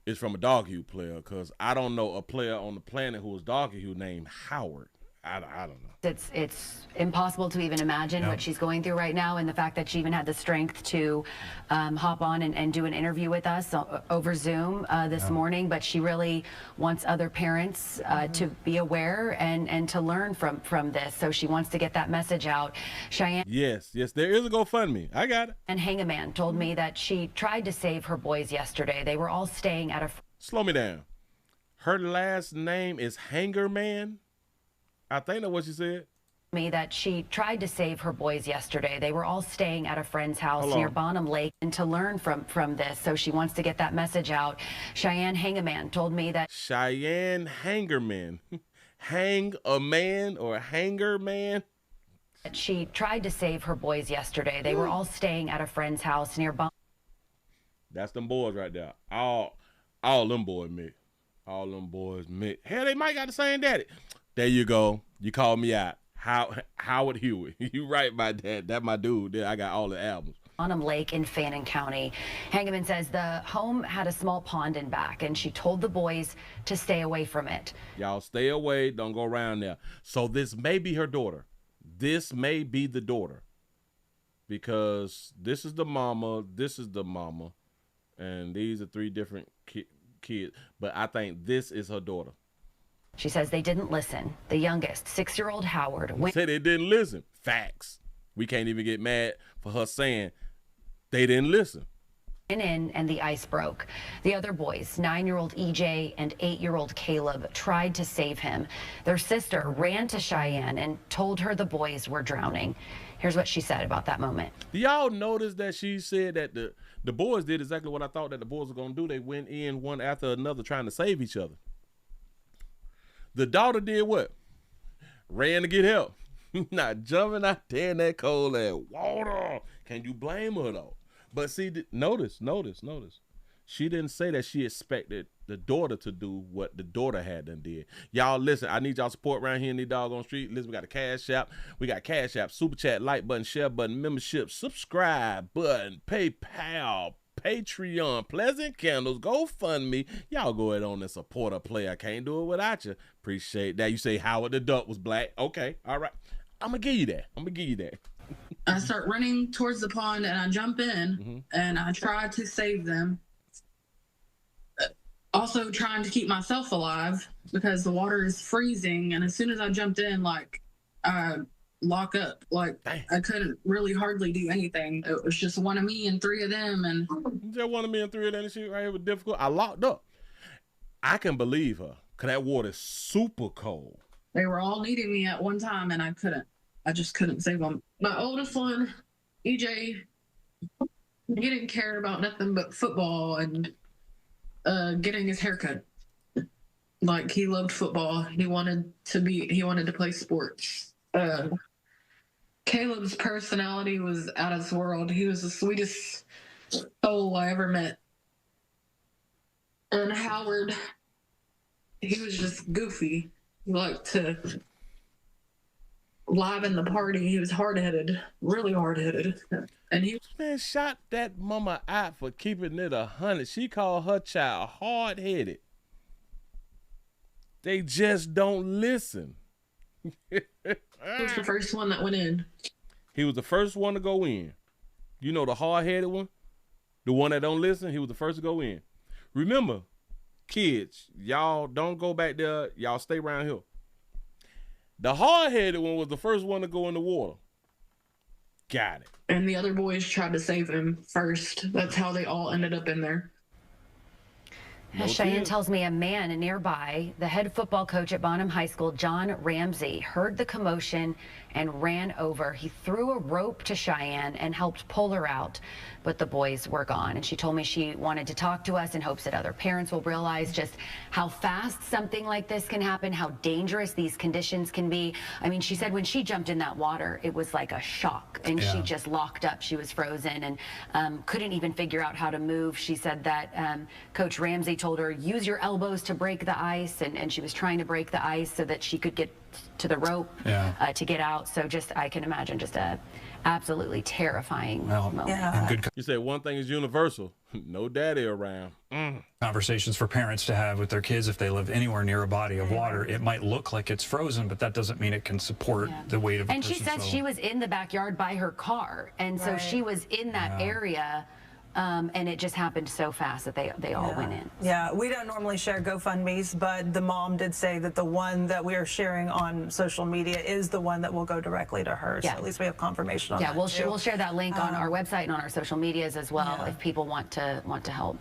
is from a dog hue player, because I don't know a player on the planet who was dog hue named Howard. I don't know. It's impossible to even imagine what she's going through right now, and the fact that she even had the strength to hop on and do an interview with us over Zoom this morning. But she really wants other parents to be aware and to learn from this. So she wants to get that message out. Cheyenne. Yes, there is a GoFundMe. I got it. And Hang a Man told me that she tried to save her boys yesterday. They were all staying at a... Slow me down. Her last name is Hanger Man? I think that's what she said. Me that she tried to save her boys yesterday. They were all staying at a friend's house near Bonham Lake, and to learn from this. So she wants to get that message out. Cheyenne Hangerman told me that... Cheyenne Hangerman. Hang a man or Hanger Man? She tried to save her boys yesterday. They were all staying at a friend's house near Bonham. That's them boys right there. All them boys met. All them boys met. Hell, they might got the same daddy. There you go. You called me out. Howard Hewitt. You right, my dad. That my dude. I got all the albums. Bonham Lake in Fannin County. Hangeman says the home had a small pond in back, and she told the boys to stay away from it. Y'all stay away. Don't go around there. So this may be her daughter. This may be the daughter. Because this is the mama. This is the mama. And these are three different kids. But I think this is her daughter. She says they didn't listen. The youngest, 6-year-old Howard, Say they didn't listen. Facts. We can't even get mad for her saying they didn't listen. In and the ice broke. The other boys, 9-year-old EJ and 8-year-old Caleb, tried to save him. Their sister ran to Cheyenne and told her the boys were drowning. Here's what she said about that moment. Do y'all notice that she said that the boys did exactly what I thought that the boys were going to do? They went in one after another trying to save each other. The daughter did what? Ran to get help. Not jumping out there in that cold ass water. Can you blame her though? But see, notice. She didn't say that she expected the daughter to do what the daughter had done did. Y'all listen, I need y'all support around here in the doggone street. Listen, we got a Cash App. We got Cash App, Super Chat, like button, share button, membership, subscribe button, PayPal, Patreon, Pleasant Candles, GoFundMe. Y'all go ahead on and support a player. I can't do it without you. Appreciate that. You say Howard the Duck was black. Okay, all right. I'm going to give you that. I start running towards the pond and I jump in and I try to save them. Also trying to keep myself alive because the water is freezing. And as soon as I jumped in, I lock up. I couldn't really hardly do anything. It was just one of me and three of them. And just one of me and three of them. Shit right here was difficult. I locked up. I can believe her because that water is super cold. They were all needing me at one time and I just couldn't save them. My oldest one, EJ, he didn't care about nothing but football and getting his haircut. Like, he loved football. He wanted to play sports. Caleb's personality was out of this world. He was the sweetest soul I ever met. And Howard, he was just goofy. He liked to liven the party. He was hard-headed, really hard-headed. And he man shot that mama out for keeping it 100. She called her child hard-headed. They just don't listen. He was the first one that went in. He was the first one to go in. You know the hard-headed one? The one that don't listen? He was the first to go in. Remember, kids, y'all don't go back there. Y'all stay around here. The hard-headed one was the first one to go in the water. Got it. And the other boys tried to save him first. That's how they all ended up in there. Cheyenne tells me a man nearby, the head football coach at Bonham High School, John Ramsey, heard the commotion and ran over. He threw a rope to Cheyenne and helped pull her out, but the boys were gone. And she told me she wanted to talk to us in hopes that other parents will realize just how fast something like this can happen, how dangerous these conditions can be. I mean, she said when she jumped in that water, it was like a shock, and she just locked up. She was frozen and couldn't even figure out how to move. She said that Coach Ramsey told her, use your elbows to break the ice, and she was trying to break the ice so that she could get to the rope Yeah. to get out. So just, I can imagine just a absolutely terrifying moment. You said one thing is universal: no daddy around. Conversations for parents to have with their kids if they live anywhere near a body of water. It might look like it's frozen, but that doesn't mean it can support the weight of a And she person. said she was in the backyard by her car, and so she was in that area, and it just happened so fast that they all went in. Yeah, we don't normally share GoFundMe's, but the mom did say that the one that we are sharing on social media is the one that will go directly to her. So at least we have confirmation on that. We'll share that link on our website and on our social medias as well if people want to help.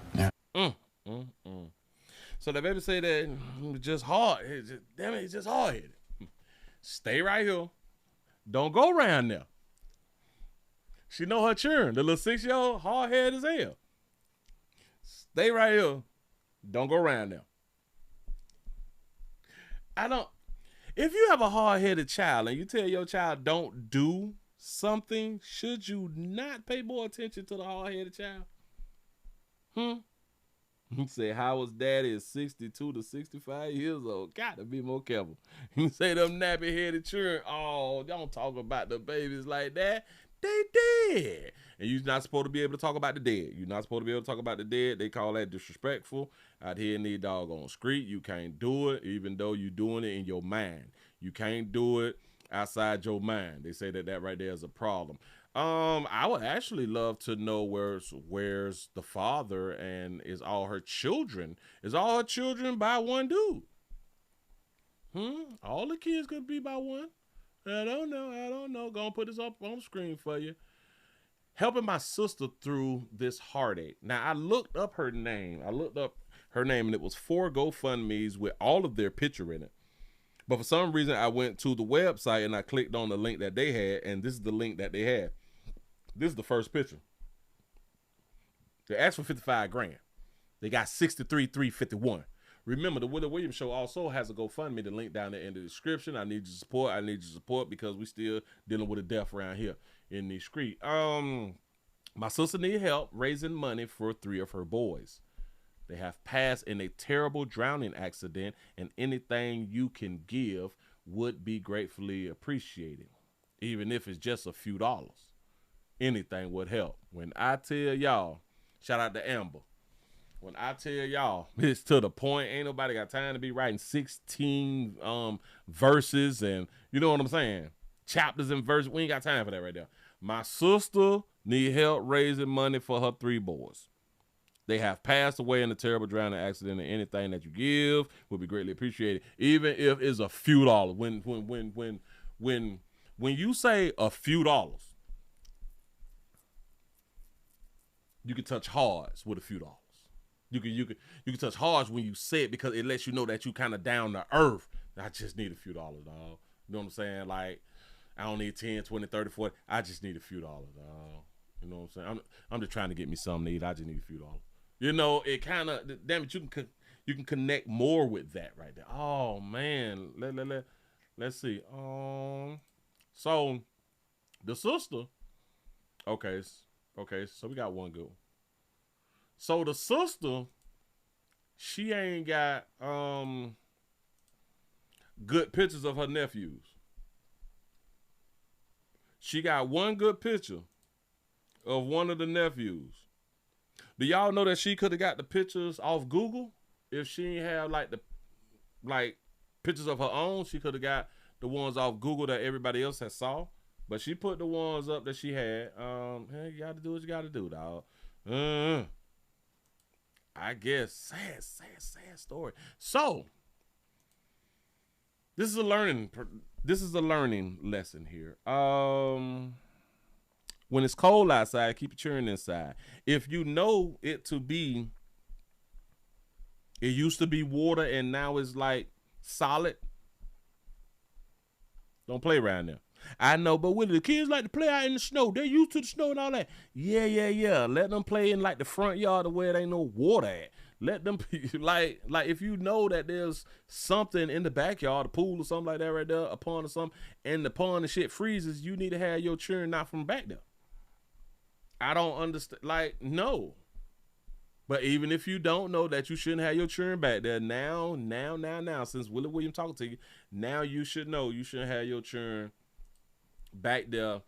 So the baby say that it's just hard. Damn it, it's just hard. Stay right here. Don't go around there. She know her children. The little 6-year-old, hard-headed as hell. Stay right here. Don't go around there. If you have a hard-headed child and you tell your child don't do something, should you not pay more attention to the hard-headed child? He said, Howard's daddy is 62 to 65 years old. Got to be more careful. He say them nappy-headed children, oh, don't talk about the babies like that. They dead. And you're not supposed to be able to talk about the dead. You're not supposed to be able to talk about the dead. They call that disrespectful. Out here in the doggone street, you can't do it, even though you're doing it in your mind. You can't do it outside your mind. They say that right there is a problem. I would actually love to know where's the father, and is all her children by one dude? All the kids could be by one. I don't know. Gonna put this up on screen for you. Helping my sister through this heartache. Now, I looked up her name. And it was 4 GoFundMe's with all of their picture in it. But for some reason, I went to the website and I clicked on the link that they had, and this is the link that they had. This is the first picture. They asked for $55,000. They got $63,351. Remember, the Willie Williams Show also has a GoFundMe. The link down there in the description. I need your support. Because we still dealing with a death around here in the street. My sister need help raising money for 3 of her boys. They have passed in a terrible drowning accident, and anything you can give would be gratefully appreciated, even if it's just a few dollars. Anything would help. When I tell y'all, shout out to Amber. When I tell y'all, it's to the point. Ain't nobody got time to be writing 16 verses and, you know what I'm saying, chapters and verses. We ain't got time for that right there. My sister need help raising money for her 3 boys. They have passed away in a terrible drowning accident, and anything that you give will be greatly appreciated, even if it's a few dollars. When you say a few dollars, you can touch hearts with a few dollars. You can touch hearts when you say it, because it lets you know that you kind of down to earth. I just need a few dollars, dog. You know what I'm saying? Like, I don't need 10, 20, 30, 40. I just need a few dollars, dog. You know what I'm saying? I'm just trying to get me something to eat. I just need a few dollars. You know, it kind of, damn it, you can connect more with that right there. Oh man, let's see. So the sister, okay, so we got one good one. So the sister, she ain't got good pictures of her nephews. She got one good picture of one of the nephews. Do y'all know that she could have got the pictures off Google? If she ain't have like pictures of her own, she could have got the ones off Google that everybody else has saw. But she put the ones up that she had. Hey, you gotta do what you gotta do, dog. I guess sad story. So this is a learning lesson here. When it's cold outside, keep your children inside. If you know it used to be water and now it's like solid, don't play around there. I know, but when the kids like to play out in the snow, they're used to the snow and all that. Yeah. Let them play in like the front yard where there ain't no water at. Let them like if you know that there's something in the backyard, a pool or something like that right there, a pond or something, and the pond and shit freezes, you need to have your children not from back there. I don't understand. Like, no. But even if you don't know that you shouldn't have your children back there, now, since Willie Williams talking to you, now you should know you shouldn't have your children back there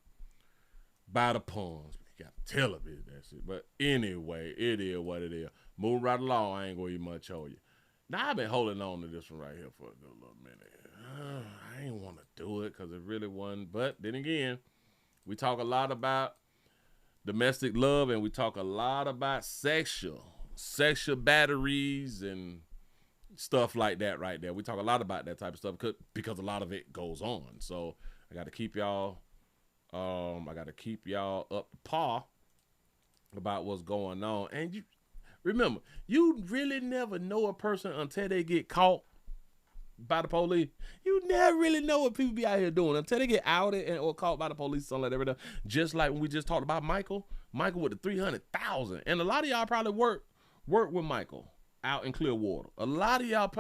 by the ponds. You got to tell a bit that shit. But anyway, it is what it is. Move right along. I ain't going to eat much on you. Now, I've been holding on to this one right here for a good little minute. I ain't want to do it because it really wasn't. But then again, we talk a lot about domestic love, and we talk a lot about sexual batteries and stuff like that right there. We talk a lot about that type of stuff because a lot of it goes on. So I got to keep y'all up to par about what's going on. And you remember, you really never know a person until they get caught by the police. You never really know what people be out here doing until they get outed or caught by the police, something like that. Just like when we just talked about Michael with the 300,000, and a lot of y'all probably work with Michael out in Clearwater. A lot of y'all,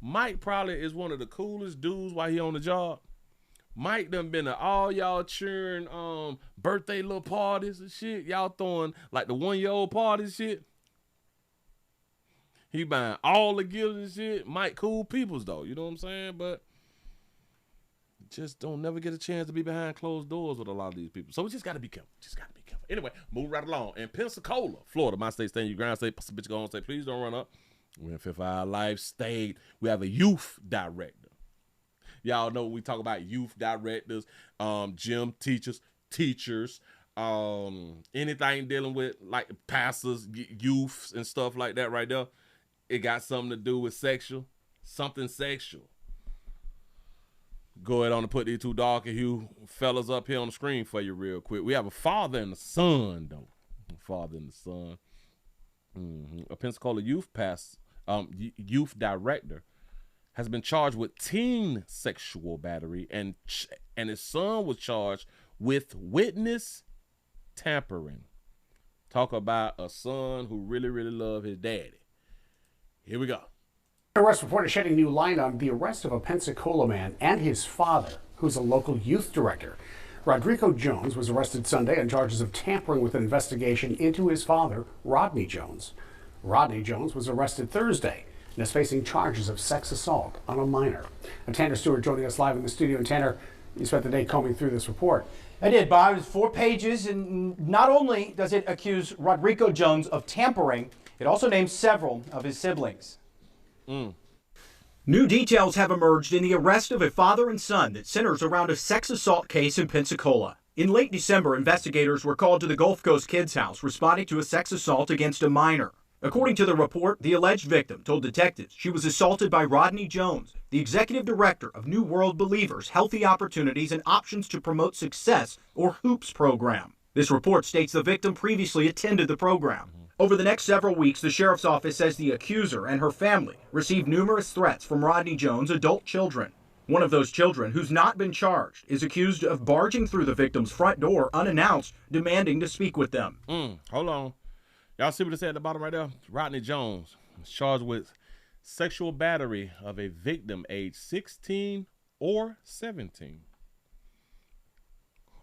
Mike probably is one of the coolest dudes while he on the job. Mike done been to all y'all cheering birthday little parties and shit. Y'all throwing like the 1-year-old parties shit. He buying all the gifts and shit. Mike cool peoples though, you know what I'm saying? But just don't never get a chance to be behind closed doors with a lot of these people. So we just got to be careful. Anyway, move right along. In Pensacola, Florida, my state, stand your ground state, bitch, go on, say, please don't run up. We're in Fifth Hour Life State. We have a youth director. Y'all know we talk about youth directors, gym teachers, anything dealing with like pastors, youths and stuff like that right there. It got something to do with something sexual. Go ahead on and put these two dark and hue fellas up here on the screen for you real quick. We have a father and a son, though. A Pensacola youth director has been charged with teen sexual battery, and his son was charged with witness tampering. Talk about a son who really, really loved his daddy. Here we go. Arrest report is shedding new light on the arrest of a Pensacola man and his father, who's a local youth director. Rodrigo Jones was arrested Sunday on charges of tampering with an investigation into his father, Rodney Jones. Rodney Jones was arrested Thursday and is facing charges of sex assault on a minor. And Tanner Stewart joining us live in the studio. And Tanner, you spent the day combing through this report. I did, Bob. It's 4 pages, and not only does it accuse Rodrigo Jones of tampering, it also names several of his siblings. New details have emerged in the arrest of a father and son that centers around a sex assault case in Pensacola. In late December, investigators were called to the Gulf Coast Kids House responding to a sex assault against a minor. According to the report, the alleged victim told detectives she was assaulted by Rodney Jones, the executive director of New World Believers Healthy Opportunities and Options to Promote Success, or HOOPS program. This report states the victim previously attended the program. Over the next several weeks, the sheriff's office says the accuser and her family received numerous threats from Rodney Jones' adult children. One of those children, who's not been charged, is accused of barging through the victim's front door unannounced, demanding to speak with them. Hold on. Y'all see what it said at the bottom right there? Rodney Jones was charged with sexual battery of a victim aged 16 or 17.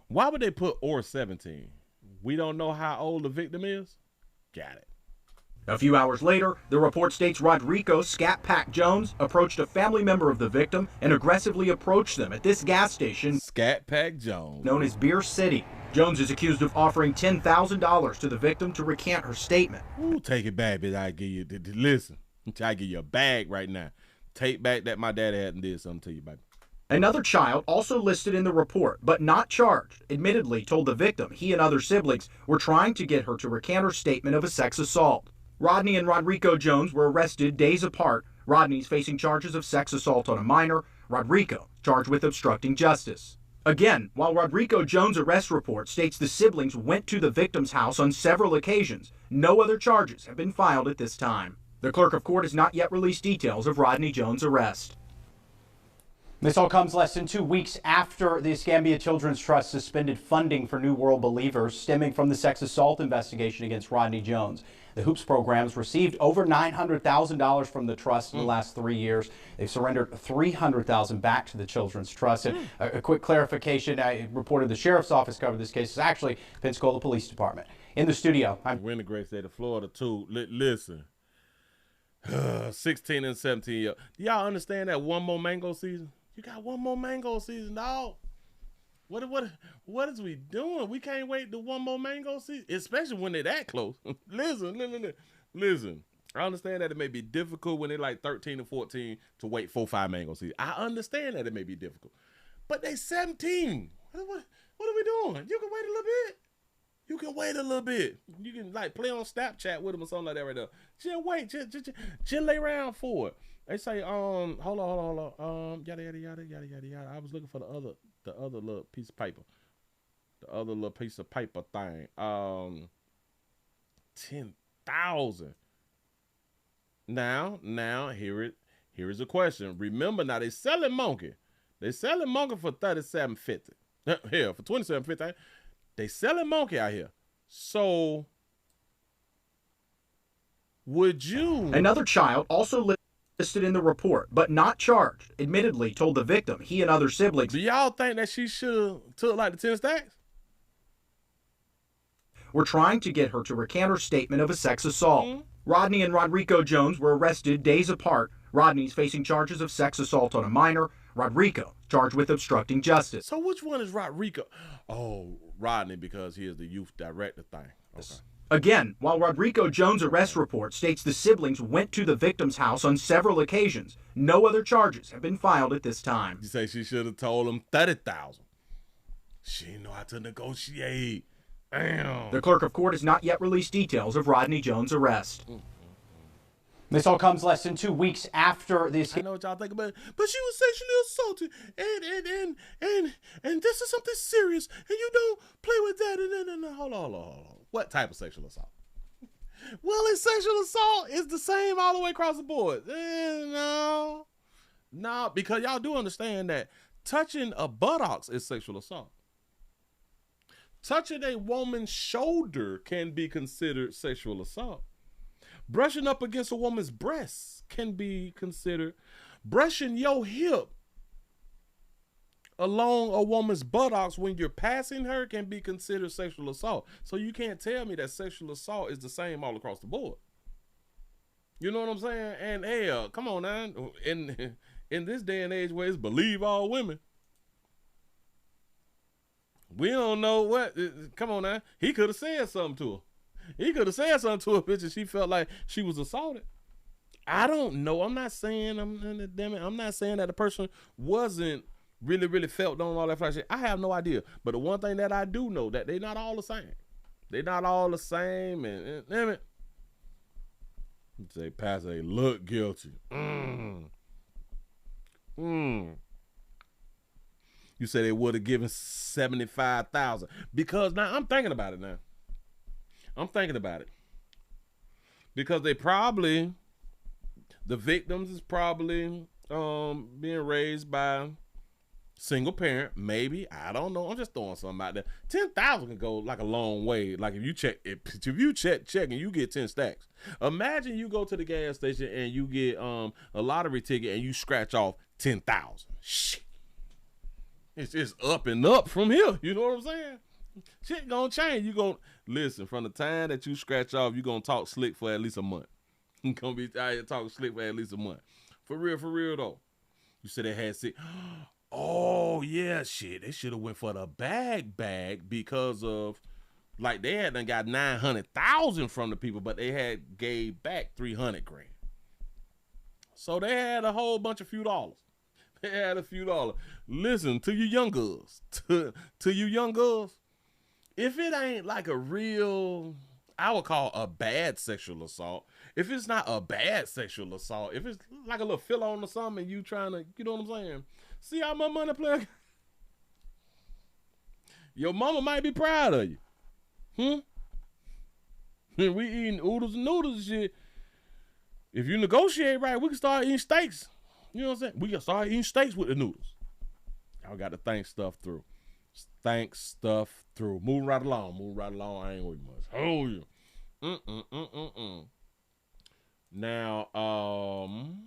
Why would they put or 17? We don't know how old the victim is? Got it. A few hours later, the report states Rodrigo Scat Pack Jones approached a family member of the victim and aggressively approached them at this gas station, Scat Pack Jones, known as Beer City. Jones is accused of offering $10,000 to the victim to recant her statement. Ooh, take it back, bitch. I give you, listen, I give you a bag right now. Take back that my daddy hadn't did something to you, baby. Another child, also listed in the report, but not charged, admittedly told the victim he and other siblings were trying to get her to recant her statement of a sex assault. Rodney and Rodrigo Jones were arrested days apart. Rodney's facing charges of sex assault on a minor. Rodrigo charged with obstructing justice. Again, while Rodrigo Jones' arrest report states the siblings went to the victim's house on several occasions, no other charges have been filed at this time. The clerk of court has not yet released details of Rodney Jones' arrest. This all comes less than 2 weeks after the Escambia Children's Trust suspended funding for New World Believers stemming from the sex assault investigation against Rodney Jones. The HOOPS programs received over $900,000 from the trust in the last 3 years. They've surrendered $300,000 back to the Children's Trust. And a quick clarification, I reported the sheriff's office covered this case. It's actually Pensacola Police Department. In the studio, we're in the great state of Florida too. Listen, 16 and 17. Do y'all understand that one more mango season? You got one more mango season, dog. What is we doing? We can't wait to one more mango season, especially when they're that close. Listen. I understand that it may be difficult when they're like 13 and 14 to wait 4-5 mango season. I understand that it may be difficult, but they 17. What are we doing? You can wait a little bit. You can wait a little bit. You can like play on Snapchat with them or something like that right there. Just wait. Just lay around for it. They say, hold on. Yada yada yada yada yada yada. I was looking for the other little piece of paper. The other little piece of paper thing. 10,000. Now here is a question. Remember now they selling monkey. They selling monkey for $37.50. Here for $27.50. They selling monkey out here. So would you? Another child also listed in the report, but not charged, admittedly told the victim he and other siblings. Do y'all think that she should have took like the 10 stacks? Were trying to get her to recant her statement of a sex assault. Rodney and Rodrigo Jones were arrested days apart. Rodney's facing charges of sex assault on a minor. Rodrigo charged with obstructing justice. So which one is Rodrigo? Oh, Rodney, because he is the youth director thing. Okay. Again, while Rodrigo Jones' arrest report states the siblings went to the victim's house on several occasions, no other charges have been filed at this time. You say she should have told him 30,000. She didn't know how to negotiate. Damn. The clerk of court has not yet released details of Rodney Jones' arrest. This all comes less than 2 weeks after this. I know what y'all think about it, but she was sexually assaulted, and this is something serious, and you don't play with that. And hold on. What type of sexual assault? Well, it's sexual assault. It's the same all the way across the board. No, because y'all do understand that touching a buttocks is sexual assault. Touching a woman's shoulder can be considered sexual assault. Brushing up against a woman's breasts can be considered. Brushing your hip along a woman's buttocks when you're passing her can be considered sexual assault. So you can't tell me that sexual assault is the same all across the board. You know what I'm saying? And hey, come on now. In this day and age where it's believe all women, we don't know what. Come on now. He could have said something to her. He could have said something to her bitch and she felt like she was assaulted. I don't know. I'm not saying I'm not saying that the person wasn't really felt on all that flash shit. I have no idea. But the one thing that I do know that they're not all the same. They're not all the same. And damn it. Say Pastor, they look guilty. You said they would have given 75,000 because now I'm thinking about it now. Because the victims is probably being raised by single parent, maybe. I don't know. I'm just throwing something out there. 10,000 can go like a long way. Like if you check and you get 10 stacks. Imagine you go to the gas station and you get a lottery ticket and you scratch off 10,000. Shit. It's up and up from here. You know what I'm saying? Shit gonna change. You gonna listen from the time that you scratch off. You gonna talk slick for at least a month. You gonna be out here talking slick for at least a month. For real though. You said they had six. Oh yeah, shit. They should have went for the bag because of like they had done got 900,000 from the people, but they had gave back 300 grand. So they had a whole bunch of few dollars. They had a few dollars. Listen to you young girls. To you young girls. If it ain't like a real, I would call a bad sexual assault. If it's not a bad sexual assault, if it's like a little fill on or something and you trying to, you know what I'm saying? See how my money play? Your mama might be proud of you. We eating oodles and noodles and shit. If you negotiate right, we can start eating steaks. You know what I'm saying? We can start eating steaks with the noodles. Y'all got to think stuff through. Move right along. I ain't with much. Oh, yeah. Now,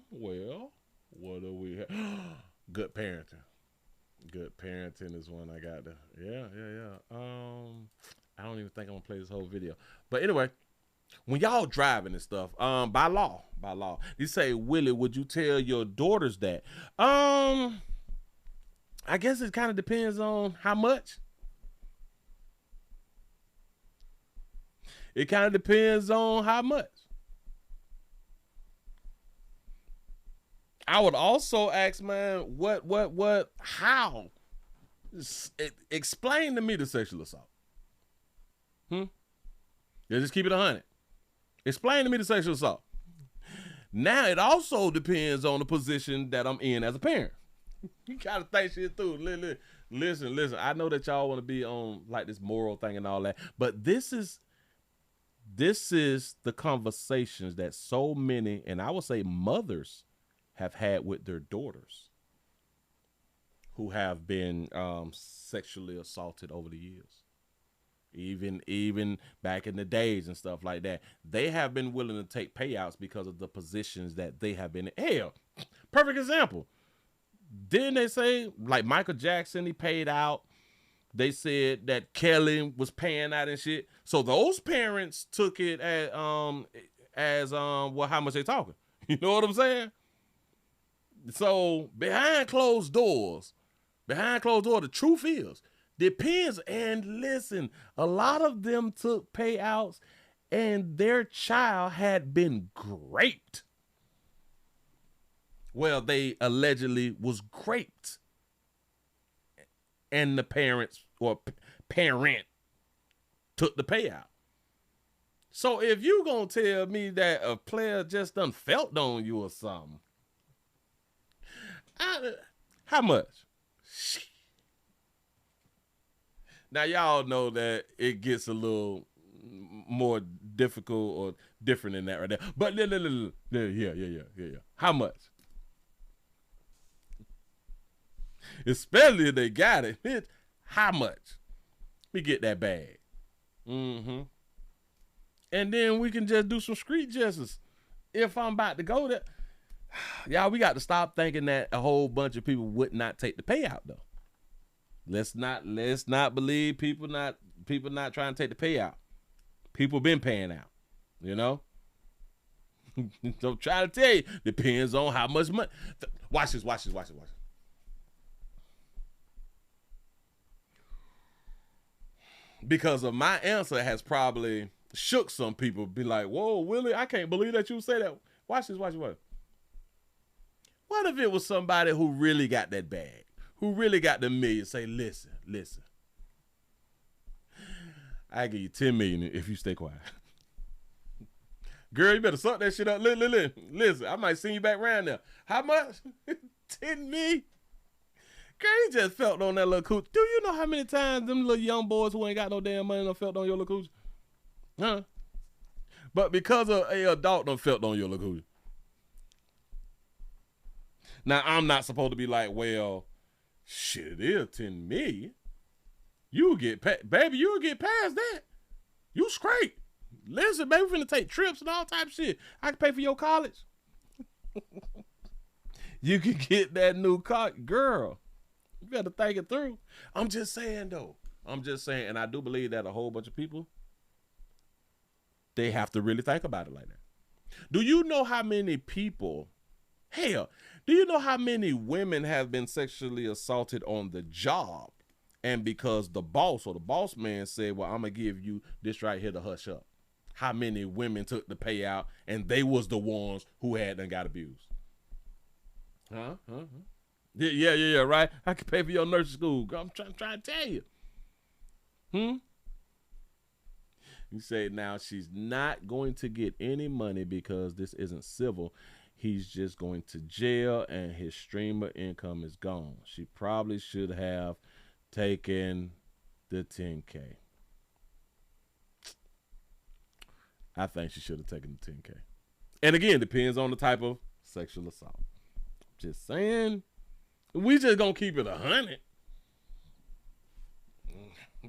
well, what do we have? Good parenting. Good parenting is one I got to. Yeah. I don't even think I'm gonna play this whole video. But anyway, when y'all driving and stuff, by law, you say, Willie, would you tell your daughters that? I guess it kind of depends on how much. It kind of depends on how much. I would also ask, man, how? Explain to me the sexual assault. Yeah, just keep it 100. Explain to me the sexual assault. Now, it also depends on the position that I'm in as a parent. You gotta think shit through. Listen. I know that y'all want to be on like this moral thing and all that, but this is the conversations that so many, and I would say mothers, have had with their daughters who have been sexually assaulted over the years. Even back in the days and stuff like that, they have been willing to take payouts because of the positions that they have been in. Hell, perfect example. Didn't they say, like Michael Jackson, he paid out? They said that Kelly was paying out and shit. So those parents took it as well, how much they talking? You know what I'm saying? So behind closed doors, the truth is, depends. And listen, a lot of them took payouts and their child had been raped. Well, they allegedly was raped. And the parents or parent took the payout. So if you gonna tell me that a player just done felt on you or something, how much? Now, y'all know that it gets a little more difficult or different than that right there. But yeah. How much? Especially if they got it. Bitch, how much? We get that bag. And then we can just do some street justice. If I'm about to go there. Y'all, we got to stop thinking that a whole bunch of people would not take the payout, though. Let's not believe people not trying to take the payout. People been paying out, you know. So try to tell you, depends on how much money. Watch this. Because of my answer has probably shook some people. Be like, whoa, Willie, I can't believe that you say that. Watch this. What if it was somebody who really got that bag? Who really got the million? Say, listen. I give you 10 million if you stay quiet. Girl, you better suck that shit up. Listen, I might send you back around there. How much? 10 million? Girl, you just felt on that little cooch. Do you know how many times them little young boys who ain't got no damn money done felt on your little cooch? Huh? But because of a adult done felt on your little cooch. Now, I'm not supposed to be like, well, shit, it is 10 million. You'll get past that. You straight. Listen, baby, we finna take trips and all type of shit. I can pay for your college. You can get that new car. Girl, you better think it through. I'm just saying, though. And I do believe that a whole bunch of people, they have to really think about it like that. Do you know how many people, hell, do you know how many women have been sexually assaulted on the job? And because the boss or the boss man said, well, I'm going to give you this right here to hush up. How many women took the payout and they was the ones who had done got abused? Huh? Yeah, right? I can pay for your nursing school. I'm trying to tell you. You say, now she's not going to get any money because this isn't civil. He's just going to jail and his stream of income is gone. She probably should have taken the 10K. I think she should have taken the 10K. And again, depends on the type of sexual assault. Just saying. We just gonna keep it 100.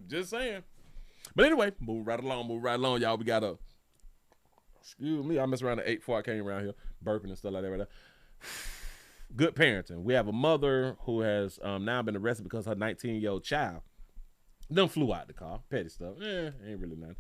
Just saying. But anyway, move right along, y'all. We got a, excuse me, I messed around at 8 before I came around here, burping and stuff like that right there. Good parenting. We have a mother who has now been arrested because her 19-year-old child Them flew out the car. Petty stuff. Ain't really nothing.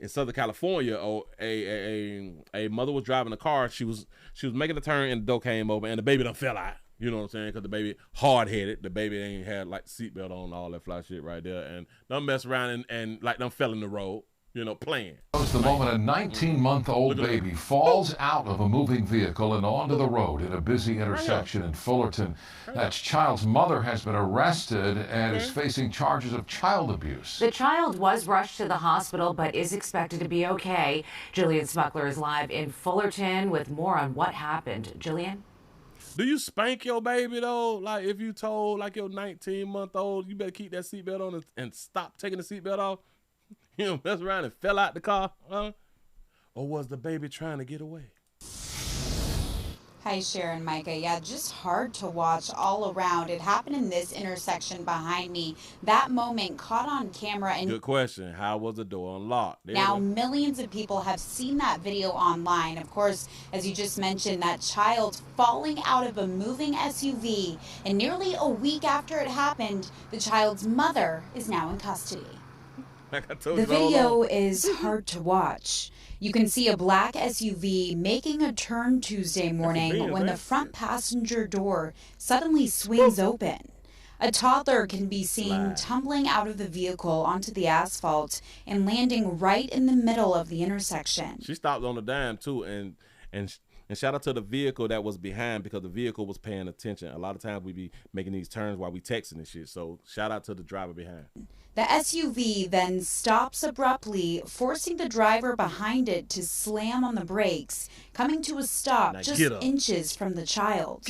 In Southern California, a mother was driving a car. She was making a turn and the door came open and the baby done fell out. You know what I'm saying? Because the baby hard-headed. The baby ain't had like seatbelt on, all that fly shit right there. And done mess around and like done fell in the road, you know, playing. It's the moment a 19-month-old baby falls out of a moving vehicle and onto the road in a busy intersection in Fullerton. That child's mother has been arrested and is facing charges of child abuse. The child was rushed to the hospital but is expected to be okay. Jillian Smuckler is live in Fullerton with more on what happened. Jillian? Do you spank your baby though? Like if you told like your 19-month-old, you better keep that seatbelt on and stop taking the seatbelt off? You know, mess around and fell out the car, huh? Or was the baby trying to get away? Hi, Sharon, Micah. Yeah, just hard to watch all around. It happened in this intersection behind me. That moment caught on camera. And good question. How was the door unlocked? Now, millions of people have seen that video online. Of course, as you just mentioned, that child falling out of a moving SUV. And nearly a week after it happened, the child's mother is now in custody. Like I told The you all video along. is hard to watch. You can see a black SUV making a turn Tuesday morning when the front passenger door suddenly swings open. A toddler can be seen tumbling out of the vehicle onto the asphalt and landing right in the middle of the intersection. She stopped on a dime too, and shout out to the vehicle that was behind because the vehicle was paying attention. A lot of times we be making these turns while we texting and shit. So shout out to the driver behind. The SUV then stops abruptly, forcing the driver behind it to slam on the brakes, coming to a stop just inches from the child.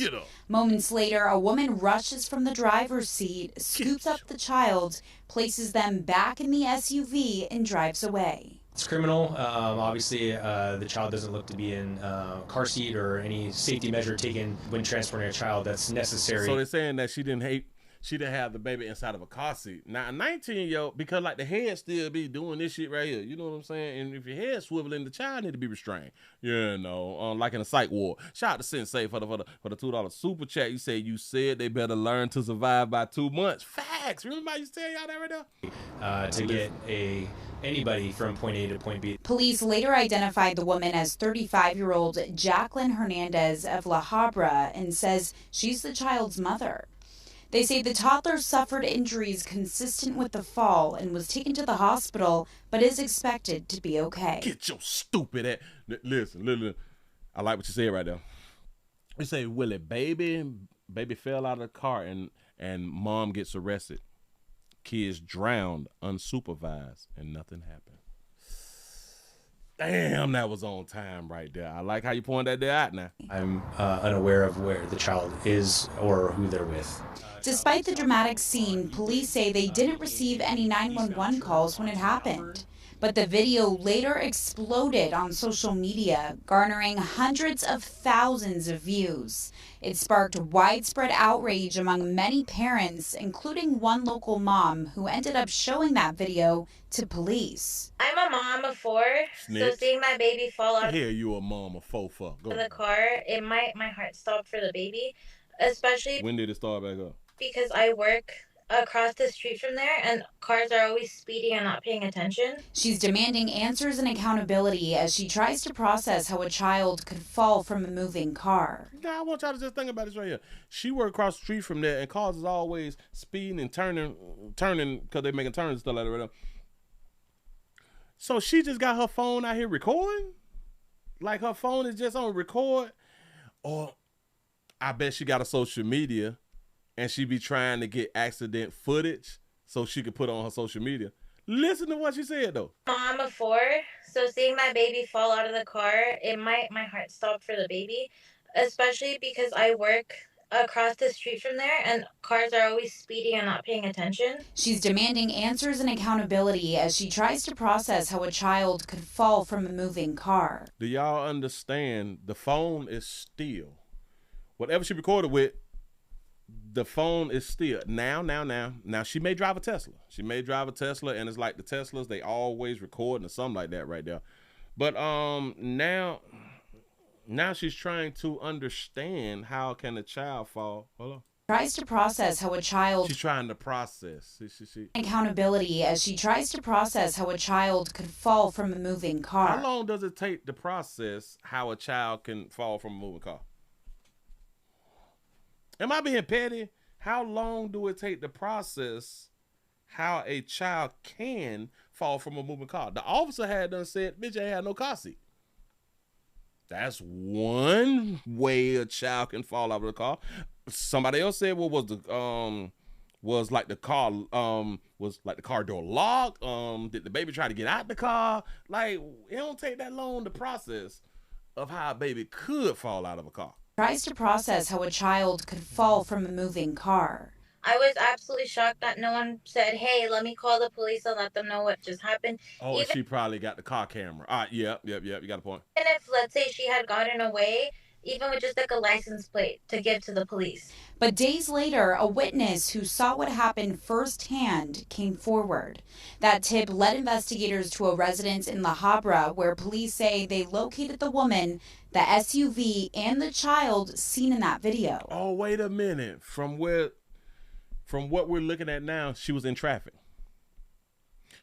Moments later, a woman rushes from the driver's seat, scoops up the child, places them back in the SUV, and drives away. It's criminal. Obviously, the child doesn't look to be in car seat or any safety measure taken when transporting a child that's necessary. So they're saying that she didn't have the baby inside of a car seat. Now, a 19-year-old, because like the head still be doing this shit right here. You know what I'm saying? And if your head swiveling, the child need to be restrained. You know, like in a psych ward. Shout out to Sensei for the $2 super chat. You said they better learn to survive by 2 months. Facts. Remember I used to tell y'all that right there? To get anybody from point A to point B. Police later identified the woman as 35-year-old Jacqueline Hernandez of La Habra and says she's the child's mother. They say the toddler suffered injuries consistent with the fall and was taken to the hospital, but is expected to be okay. Get your stupid ass. Listen. I like what you said right there. You say, Willie, baby fell out of the car and mom gets arrested. Kids drowned unsupervised and nothing happened. Damn, that was on time right there. I like how you pointed that there out now. I'm unaware of where the child is or who they're with. Despite the dramatic scene, police say they didn't receive any 911 calls when it happened. But the video later exploded on social media, garnering hundreds of thousands of views. It sparked widespread outrage among many parents, including one local mom who ended up showing that video to police. I'm a mom of 4, so seeing my baby fall out Here you a mom of 4 for. Go of the car, my heart stopped for the baby, especially when did it start back up? Because I work across the street from there and cars are always speeding and not paying attention. She's demanding answers and accountability as she tries to process how a child could fall from a moving car. Now I want y'all to just think about this right here. She worked across the street from there and cars is always speeding and turning because they're making turns and stuff like that right now. So she just got her phone out here recording? Like her phone is just on record? Or I bet she got a social media and she be trying to get accident footage so she could put it on her social media. Listen to what she said, though. Mom of 4, so seeing my baby fall out of the car, my heart stopped for the baby, especially because I work across the street from there and cars are always speeding and not paying attention. She's demanding answers and accountability as she tries to process how a child could fall from a moving car. Do y'all understand? The phone is still. Whatever she recorded with, the phone is still. Now she may drive a Tesla. She may drive a Tesla, and it's like the Teslas, they always recording or something like that right there. But now she's trying to understand how can a child fall. Hold on. tries to process how a child She's trying to process. accountability as she tries to process how a child could fall from a moving car. How long does it take to process how a child can fall from a moving car? Am I being petty? How long do it take to process how a child can fall from a moving car? The officer had done said, bitch, ain't had no car seat. That's one way a child can fall out of the car. Somebody else said, well, was like the car door locked? Did the baby try to get out the car? Like, it don't take that long to process of how a baby could fall out of a car. Tries to process how a child could fall from a moving car. I was absolutely shocked that no one said, hey, let me call the police and let them know what just happened. Oh, she probably got the car camera. Yep, you got a point. And if, let's say, she had gotten away, even with just like a license plate to give to the police. But days later, a witness who saw what happened firsthand came forward. That tip led investigators to a residence in La Habra where police say they located the woman, the SUV, and the child seen in that video. Oh, wait a minute. From what we're looking at now, she was in traffic.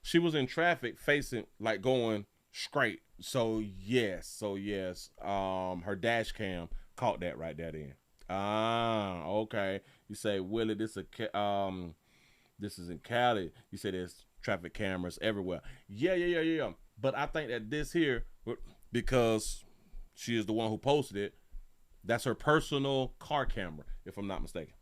She was in traffic facing, like going straight. So yes, her dash cam caught that right there then. Okay. You say, Willie, this is in Cali. You say there's traffic cameras everywhere. Yeah. But I think that this here, because she is the one who posted it, that's her personal car camera, if I'm not mistaken.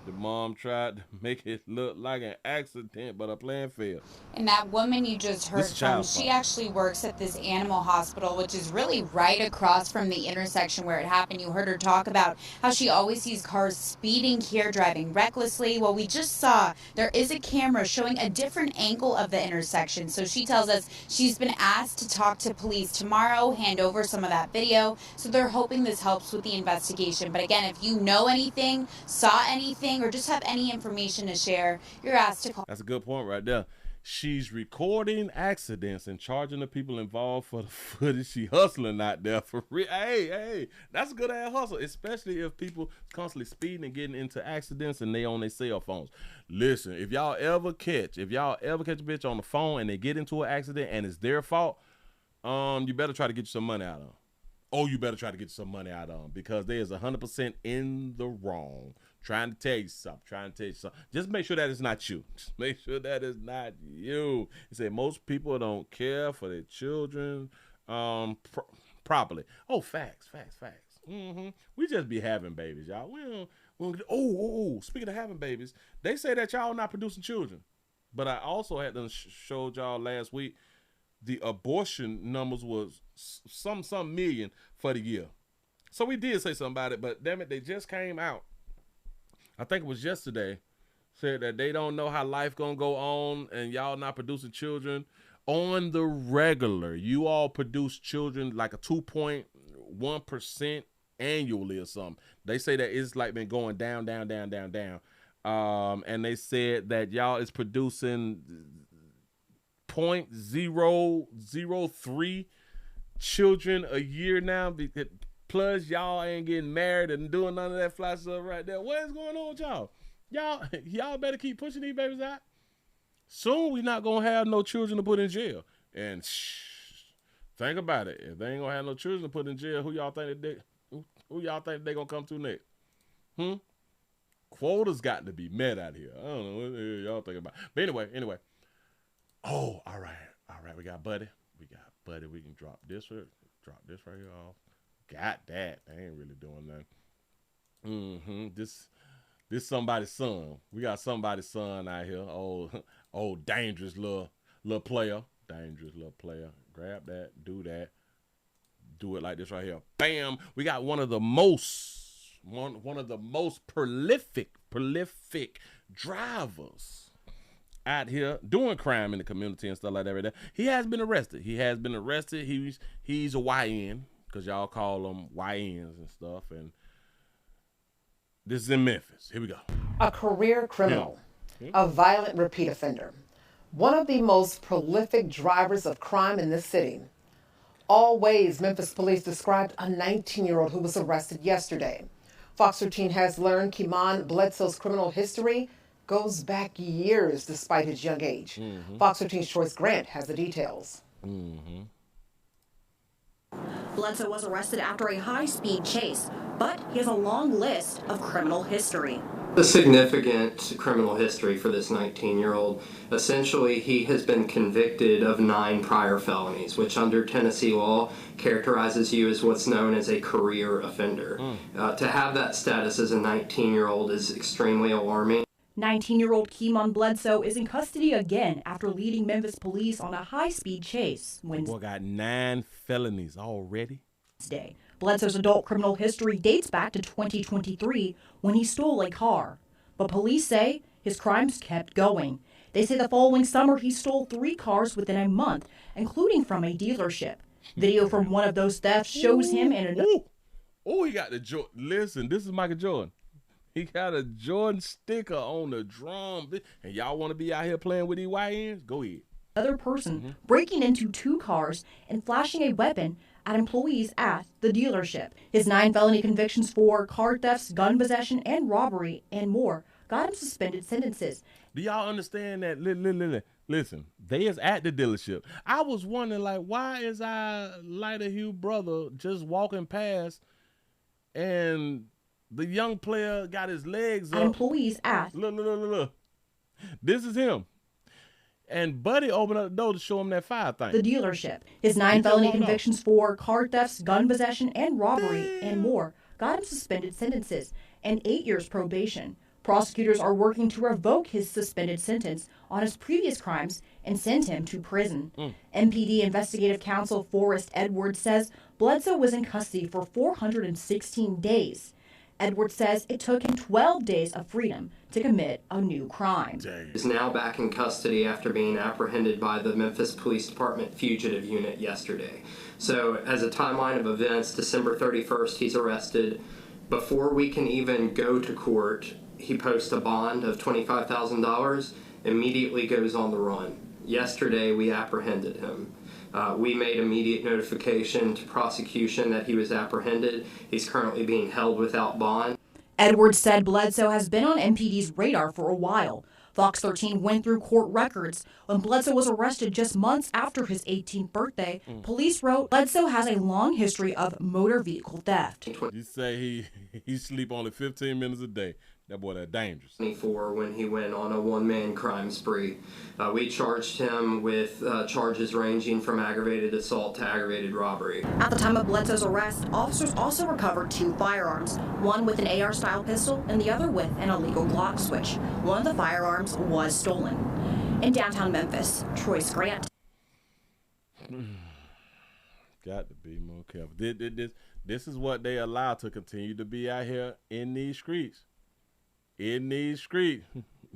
The mom tried to make it look like an accident, but a plan failed. And that woman you just heard from, she actually works at this animal hospital, which is really right across from the intersection where it happened. You heard her talk about how she always sees cars speeding here, driving recklessly. Well, we just saw there is a camera showing a different angle of the intersection. So she tells us she's been asked to talk to police tomorrow, hand over some of that video. So they're hoping this helps with the investigation. But again, if you know anything, saw anything, or just have any information to share, you're asked to call. That's a good point right there. She's recording accidents and charging the people involved for the footage. She hustling out there for real. Hey, that's a good ass hustle, especially if people constantly speeding and getting into accidents and they on their cell phones. Listen, if y'all ever catch a bitch on the phone and they get into an accident and it's their fault, you better try to get you some money out of them. Oh, you better try to get some money out of them because they is 100% in the wrong. Trying to tell you something. Just make sure that it's not you. Just make sure that it's not you. He said most people don't care for their children properly. Oh, facts. We just be having babies, y'all. We don't, speaking of having babies, they say that y'all not producing children. But I also had to showed y'all last week the abortion numbers was some million for the year. So we did say something about it, but damn it, they just came out. I think it was yesterday, said that they don't know how life gonna go on and y'all not producing children on the regular. You all produce children like a 2.1% annually or something. They say that it's like been going down. And they said that y'all is producing 0.003 children a year now. Plus, y'all ain't getting married and doing none of that fly stuff right there. What is going on with y'all? Y'all better keep pushing these babies out. Soon we not gonna have no children to put in jail. And think about it. If they ain't gonna have no children to put in jail, who y'all think they gonna come to next? Quotas got to be met out here. I don't know what y'all think about. But anyway. Oh, all right. We got Buddy. We can drop this right here off. Got that. They ain't really doing nothing. This somebody's son. We got somebody's son out here. Old dangerous little player. Grab that. Do that. Do it like this right here. Bam. We got one of the most prolific drivers out here doing crime in the community and stuff like that right there. He has been arrested. He's a YN. Because y'all call them YNs and stuff. And this is in Memphis. Here we go. A career criminal, a violent repeat offender, one of the most prolific drivers of crime in this city. All ways, Memphis police described a 19-year-old who was arrested yesterday. Fox 13 has learned Kimon Bledsoe's criminal history goes back years despite his young age. Fox 13's Choice Grant has the details. Bledsoe was arrested after a high-speed chase, but he has a long list of criminal history. A significant criminal history for this 19-year-old. Essentially, he has been convicted of 9 prior felonies, which under Tennessee law characterizes you as what's known as a career offender. To have that status as a 19-year-old is extremely alarming. 19-year-old Kimon Bledsoe is in custody again after leading Memphis police on a high-speed chase Boy got 9 felonies already. Wednesday. Bledsoe's adult criminal history dates back to 2023 when he stole a car. But police say his crimes kept going. They say the following summer he stole 3 cars within a month, including from a dealership. Video from one of those thefts shows him in a... Oh, he got the Jordan. Listen, this is Michael Jordan. He got a Jordan sticker on the drum. And y'all want to be out here playing with these YNs? Go ahead. Other person breaking into 2 cars and flashing a weapon at employees at the dealership. His 9 felony convictions for car thefts, gun possession, and robbery, and more got him suspended sentences. Do y'all understand that? Listen, they is at the dealership. I was wondering, like, why is our lighter hue brother just walking past and the young player got his legs up? Employees at... Look. This is him. And Buddy opened up the door to show him that fire thing. The dealership. His 9 felony convictions for car thefts, gun possession, and robbery, and more got him suspended sentences and 8 years probation. Prosecutors are working to revoke his suspended sentence on his previous crimes and send him to prison. MPD Investigative Counsel Forrest Edwards says Bledsoe was in custody for 416 days. Edwards says it took him 12 days of freedom to commit a new crime. He's now back in custody after being apprehended by the Memphis Police Department Fugitive Unit yesterday. So as a timeline of events, December 31st, he's arrested. Before we can even go to court, he posts a bond of $25,000, immediately goes on the run. Yesterday, we apprehended him. We made immediate notification to prosecution that he was apprehended. He's currently being held without bond. Edwards said Bledsoe has been on MPD's radar for a while. Fox 13 went through court records. When Bledsoe was arrested just months after his 18th birthday, police wrote Bledsoe has a long history of motor vehicle theft. You say he sleep only 15 minutes a day. That boy, that dangerous. 24 when he went on a one-man crime spree. We charged him with charges ranging from aggravated assault to aggravated robbery. At the time of Bledsoe's arrest, officers also recovered 2 firearms, one with an AR-style pistol and the other with an illegal Glock switch. One of the firearms was stolen. In downtown Memphis, Choice Grant. Got to be more careful. This is what they allow to continue to be out here in these streets. In these streets.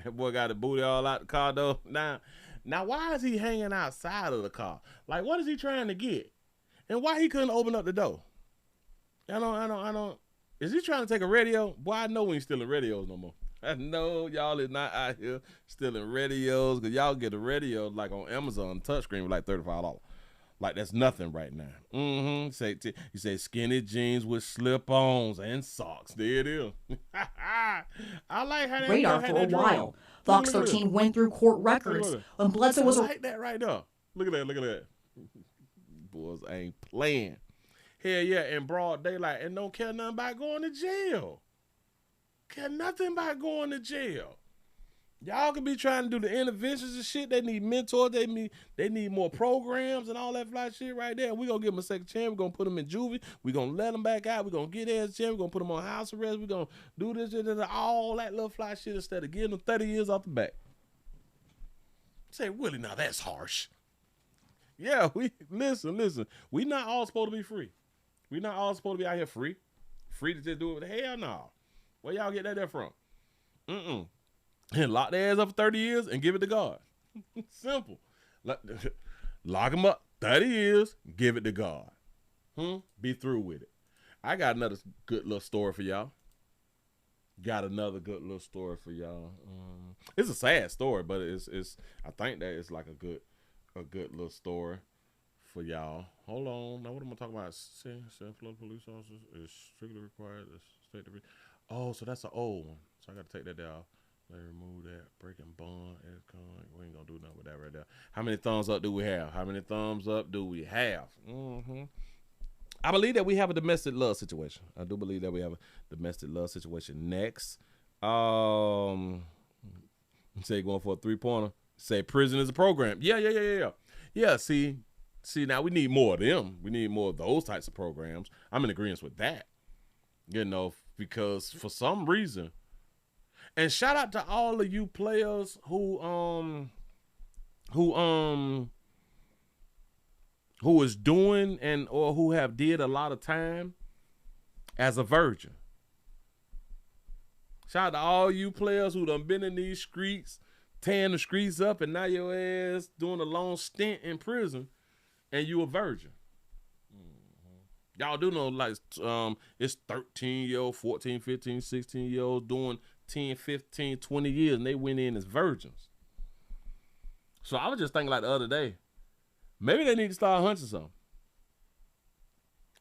That boy got the booty all out the car though. Now why is he hanging outside of the car? Like, what is he trying to get? And why he couldn't open up the door? I don't. Is he trying to take a radio? Boy, I know we ain't stealing radios no more. I know y'all is not out here stealing radios, because y'all get a radio like on Amazon touchscreen for like $35. Like, that's nothing right now. You say skinny jeans with slip-ons and socks. There it is. I like how they radar for a while. Fox 13 went through court records when Bledsoe was... I like that right there. Look at that. Boys ain't playing. Hell yeah, in broad daylight, and don't care nothing about going to jail. Care nothing about going to jail. Y'all can be trying to do the interventions and shit. They need mentors. They need more programs and all that fly shit right there. We're going to give them a second chance. We're going to put them in juvie. We're going to let them back out. We're going to get their chance. We're going to put them on house arrest. We're going to do this and all that little fly shit instead of getting them 30 years off the back. Say, Willie, now that's harsh. Yeah, listen. We not all supposed to be free. We not all supposed to be out here free. Free to just do it. Hell no. Where y'all get that there from? And lock their ass up for 30 years and give it to God. Simple. Lock them up 30 years, give it to God. Be through with it. I got another good little story for y'all. It's a sad story, but it's I think that it's like a good little story for y'all. Hold on. Now, what am I talking about? Florida police officers is strictly required to state the. Oh, so that's an old one. So I got to take that down. Let me remove that. Breaking bond. We ain't going to do nothing with that right there. How many thumbs up do we have? How many thumbs up do we have? I believe that we have a domestic love situation. I do believe that we have a domestic love situation. Next. Say going for a 3-pointer. Say prison is a program. Yeah. Yeah, see, now we need more of them. We need more of those types of programs. I'm in agreement with that. You know, because for some reason, and shout out to all of you players who is doing or who have did a lot of time as a virgin. Shout out to all you players who done been in these streets, tearing the streets up, and now your ass doing a long stint in prison, and you a virgin. Y'all do know, like, it's 13-year-old, 14, 15, 16-year-olds doing 10, 15, 20 years, and they went in as virgins. So I was just thinking, like, the other day, maybe they need to start hunting something.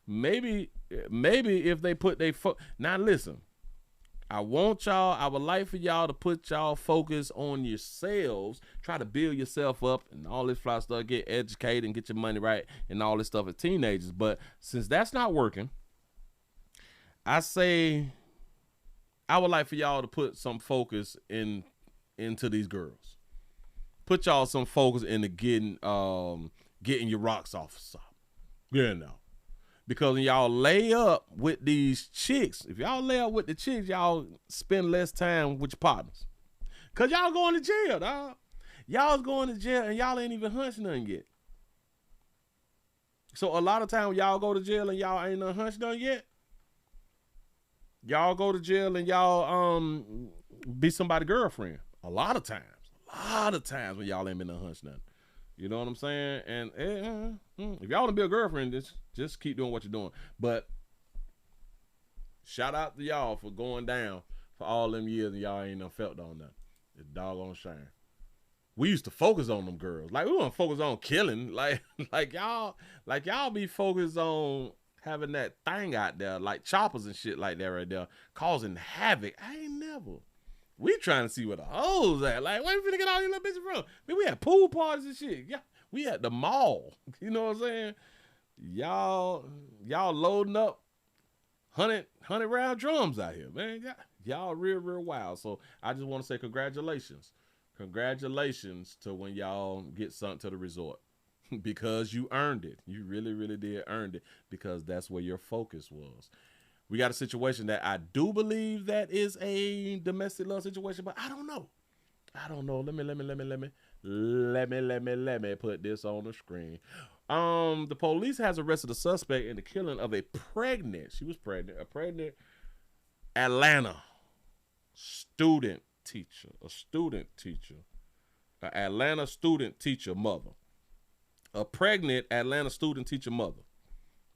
Maybe if they put now listen, I would like for y'all to put y'all focus on yourselves, try to build yourself up and all this fly stuff, get educated and get your money right and all this stuff as teenagers. But since that's not working, I say I would like for y'all to put some focus into these girls. Put y'all some focus into getting your rocks off. You know. Because when y'all lay up with these chicks, if y'all lay up with the chicks, y'all spend less time with your partners. Because y'all going to jail, dog. Y'all's going to jail and y'all ain't even hunching nothing yet. So a lot of times y'all go to jail and y'all ain't hunched nothing yet. Y'all go to jail and y'all be somebody's girlfriend. A lot of times when y'all ain't been hunched nothing. You know what I'm saying? And if y'all want to be a girlfriend, just keep doing what you're doing. But shout out to y'all for going down for all them years and y'all ain't felt on nothing. It's doggone shame. We used to focus on them girls. Like, we want to focus on killing. Like y'all be focused on having that thing out there, like choppers and shit like that right there, causing havoc. I ain't never. We trying to see where the hoes at. Like, where we finna get all these little bitches from? Man, we had pool parties and shit. Yeah, we at the mall. You know what I'm saying? Y'all loading up 100 round drums out here, man. Y'all real wild. So I just want to say congratulations. Congratulations to when y'all get something to the resort. Because you earned it. You really did earn it, because that's where your focus was. We got a situation that I do believe that is a domestic love situation, but I don't know. Let me put this on the screen. The police has arrested a suspect in the killing of a pregnant Atlanta student teacher, an Atlanta student teacher mother. A pregnant Atlanta student teacher mother.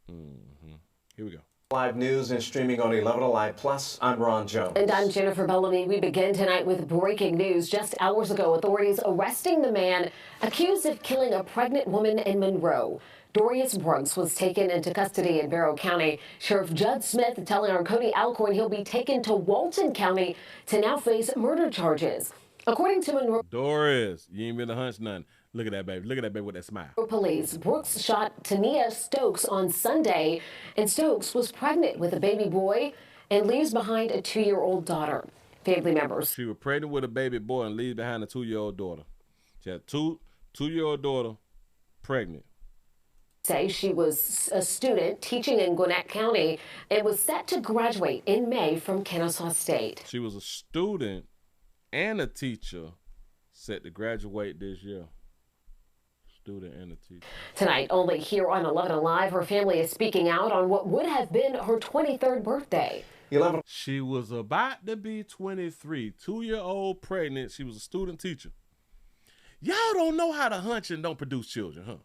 Here we go. Live news and streaming on 11 Alive Plus. I'm Ron Jones. And I'm Jennifer Bellamy. We begin tonight with breaking news. Just hours ago, authorities arresting the man accused of killing a pregnant woman in Monroe. Dorius Brooks was taken into custody in Barrow County. Sheriff Judd Smith telling our Cody Alcorn he'll be taken to Walton County to now face murder charges. According to Monroe Doris, you ain't been to hunch nothing. Look at that baby. Look at that baby with that smile. Police. Brooks shot Tania Stokes on Sunday, and Stokes was pregnant with a baby boy and leaves behind a 2-year-old daughter. Family members. She was pregnant with a baby boy and leaves behind a 2-year-old daughter. She had two-year-old daughter pregnant. Say she was a student teaching in Gwinnett County and was set to graduate in May from Kennesaw State. She was a student and a teacher set to graduate this year. Student and a teacher. Tonight, only here on 11 Alive, her family is speaking out on what would have been her 23rd birthday. She was about to be 23, 2-year-old pregnant. She was a student teacher. Y'all don't know how to hunch and don't produce children, huh?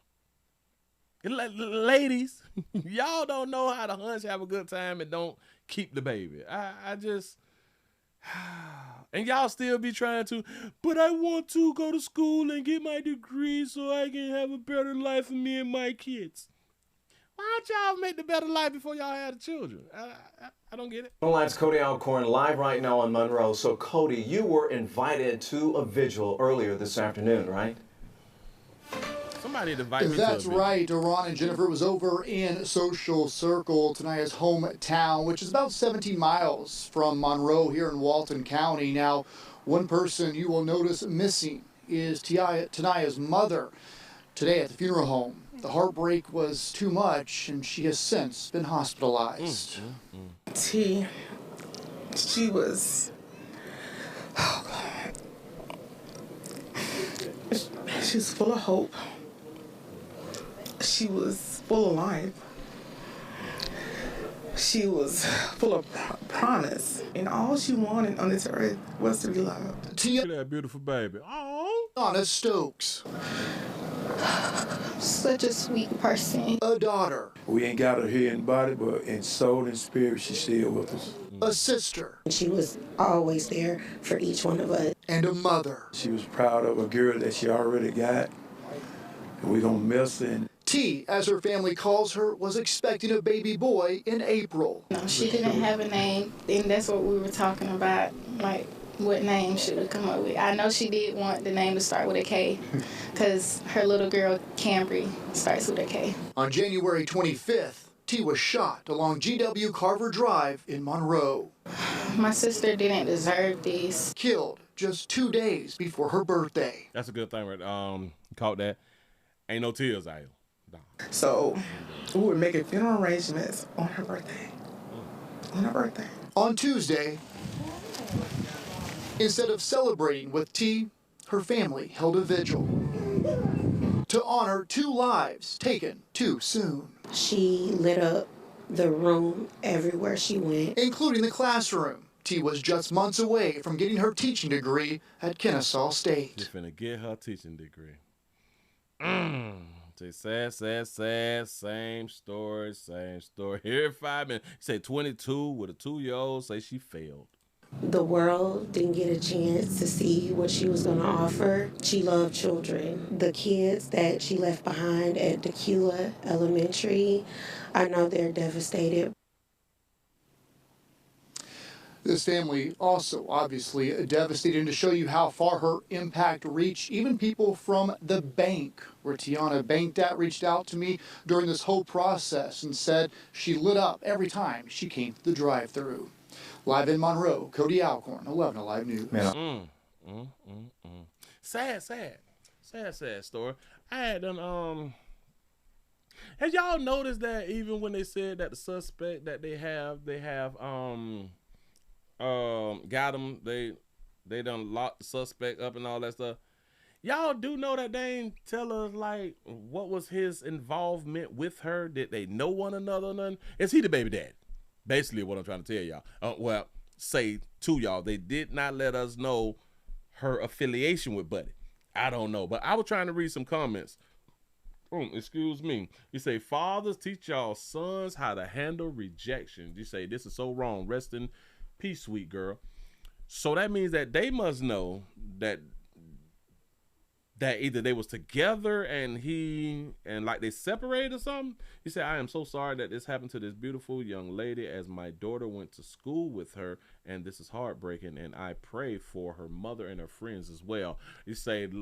Ladies, y'all don't know how to hunch, have a good time, and don't keep the baby. I just... And y'all still be trying to, but I want to go to school and get my degree so I can have a better life for me and my kids. Why don't y'all make the better life before y'all have the children? I don't get it. Lights, Cody Alcorn live right now on Monroe. So, Cody, you were invited to a vigil earlier this afternoon, right? Somebody invite me That's to a vigil. right. Ron and Jennifer was over in Social Circle, Tania's hometown, which is about 17 miles from Monroe here in Walton County. Now, one person you will notice missing is Tania's mother. Today at the funeral home, the heartbreak was too much, and she has since been hospitalized. She was, oh God. She was full of hope. She was full of life. She was full of promise. And all she wanted on this earth was to be loved. Look at that beautiful baby. Oh, Donna Stokes. Such a sweet person. A daughter. We ain't got her here in body, but in soul and spirit, she's still with us. A sister. She was always there for each one of us. And a mother. She was proud of a girl that she already got. And we're going to miss her. T, as her family calls her, was expecting a baby boy in April. No, she didn't have a name, and that's what we were talking about, like what name should we come up with. I know she did want the name to start with a K, because her little girl, Cambry, starts with a K. On January 25th, T was shot along GW Carver Drive in Monroe. My sister didn't deserve this. Killed just 2 days before her birthday. that's a good thing, right? Caught that. Ain't no tears out here. So we were making funeral arrangements on her birthday. On her birthday. On Tuesday, instead of celebrating with T, her family held a vigil to honor 2 lives taken too soon. She lit up the room everywhere she went, including the classroom. T was just months away from getting her teaching degree at Kennesaw State. She's finna get her teaching degree. Say sad, same story. Here in 5 minutes. You say 22 with a 2-year-old, say she failed. The world didn't get a chance to see what she was going to offer. She loved children. The kids that she left behind at Tequila Elementary, I know they're devastated. This family also obviously devastated. To show you how far her impact reached, even people from the bank where Tiana banked at reached out to me during this whole process and said she lit up every time she came to the drive-thru. Live in Monroe, Cody Alcorn, 11 Alive News. Sad story. I had done, have y'all noticed that even when they said that the suspect that they have got him, they done locked the suspect up and all that stuff. Y'all do know that they ain't tell us like what was his involvement with her? Did they know one another or nothing? Is he the baby dad? Basically what I'm trying to tell y'all. Well, say to y'all, they did not let us know her affiliation with Buddy. I don't know, but I was trying to read some comments. Excuse me. You say, fathers, teach y'all sons how to handle rejection. You say, this is so wrong. Rest in peace, sweet girl. So that means that they must know that either they was together and like they separated or something. He said, I am so sorry that this happened to this beautiful young lady, as my daughter went to school with her, and this is heartbreaking, and I pray for her mother and her friends as well. He said,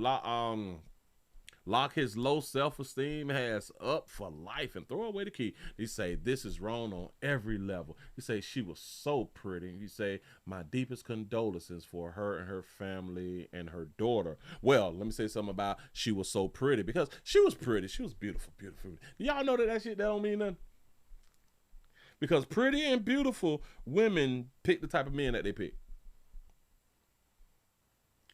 lock his low self-esteem ass up for life and throw away the key. He say, this is wrong on every level. He say, she was so pretty. He say, my deepest condolences for her and her family and her daughter. Well, let me say something about she was so pretty, because she was pretty. She was beautiful. Y'all know that shit that don't mean nothing? Because pretty and beautiful women pick the type of men that they pick.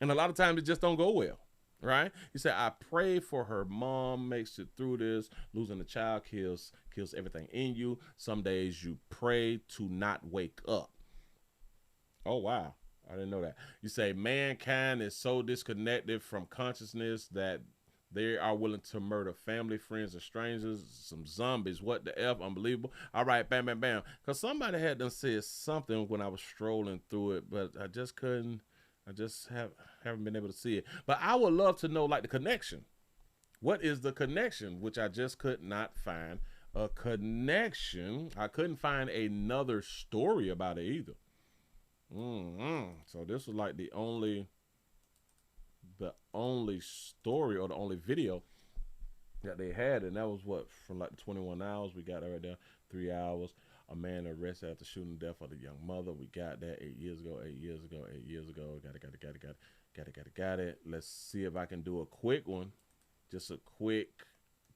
And a lot of times it just don't go well. Right? He said, I pray for her mom, makes it through this. Losing a child kills everything in you. Some days you pray to not wake up. Oh, wow. I didn't know that. You say, mankind is so disconnected from consciousness that they are willing to murder family, friends, and strangers. Some zombies. What the F? Unbelievable. All right, bam, bam, bam. Because somebody had done said something when I was strolling through it, but I just couldn't. I just haven't been able to see it. But I would love to know, like, the connection. What is the connection? Which I just could not find a connection. I couldn't find another story about it either. So this was like the only story or the only video that they had, and that was what, from like the 21 hours. We got that right there. 3 hours. A man arrested after shooting the death of the young mother. We got that 8 years ago. Got it. Let's see if I can do a quick one. Just a quick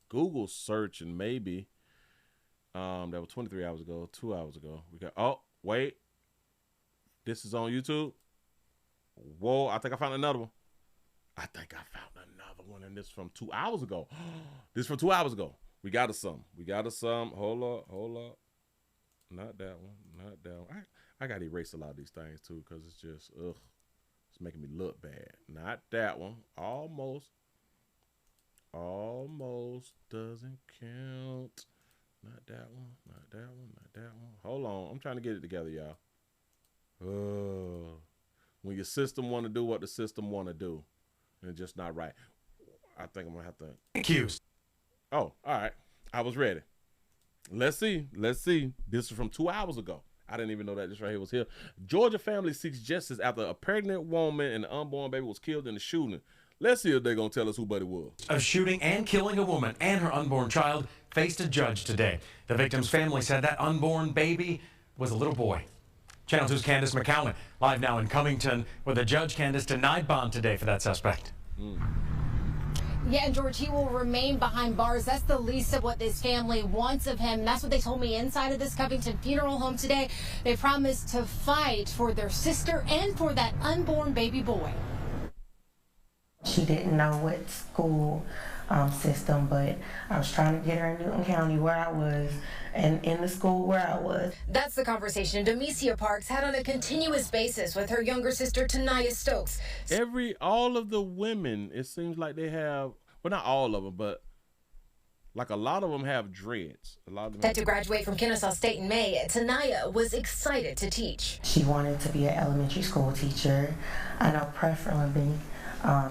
Google search, and maybe that was 23 hours ago, 2 hours ago. We got, oh, wait. This is on YouTube. Whoa, I think I found another one. And this is from 2 hours ago. This is from 2 hours ago. We got us some. Hold up. Not that one. I got to erase a lot of these things too, because it's just, it's making me look bad. Not that one. Almost doesn't count. Not that one. Hold on. I'm trying to get it together, y'all. When your system want to do what the system want to do, and it's just not right. I think I'm going to have to. Accused. Oh, all right. I was ready. Let's see. This is from 2 hours ago. I didn't even know that this right here was here. Georgia family seeks justice after a pregnant woman and an unborn baby was killed in the shooting. Let's see if they're going to tell us who Buddy was. Of shooting and killing a woman and her unborn child faced a judge today. The victim's family said that unborn baby was a little boy. Channel 2's Candace McCowan live now in Covington, where the judge, Candace, denied bond today for that suspect. Yeah, and George, he will remain behind bars. That's the least of what this family wants of him. That's what they told me inside of this Covington funeral home today. They promised to fight for their sister and for that unborn baby boy. She didn't know what school system, but I was trying to get her in Newton County where I was and in the school where I was. That's the conversation Demesia Parks had on a continuous basis with her younger sister, Tanaya Stokes. All of the women, it seems like they have, well, not all of them, but like a lot of them have dreads. Set to graduate from Kennesaw State in May, Tanaya was excited to teach. She wanted to be an elementary school teacher. I know preferably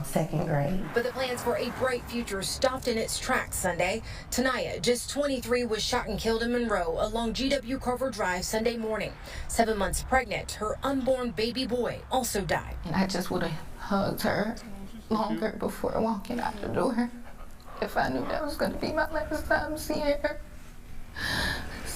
second grade. But the plans for a bright future stopped in its tracks Sunday. Tanaya, just 23, was shot and killed in Monroe along GW Carver Drive Sunday morning. 7 months pregnant, her unborn baby boy also died. And I just would have hugged her longer before walking out the door if I knew that was going to be my last time seeing her.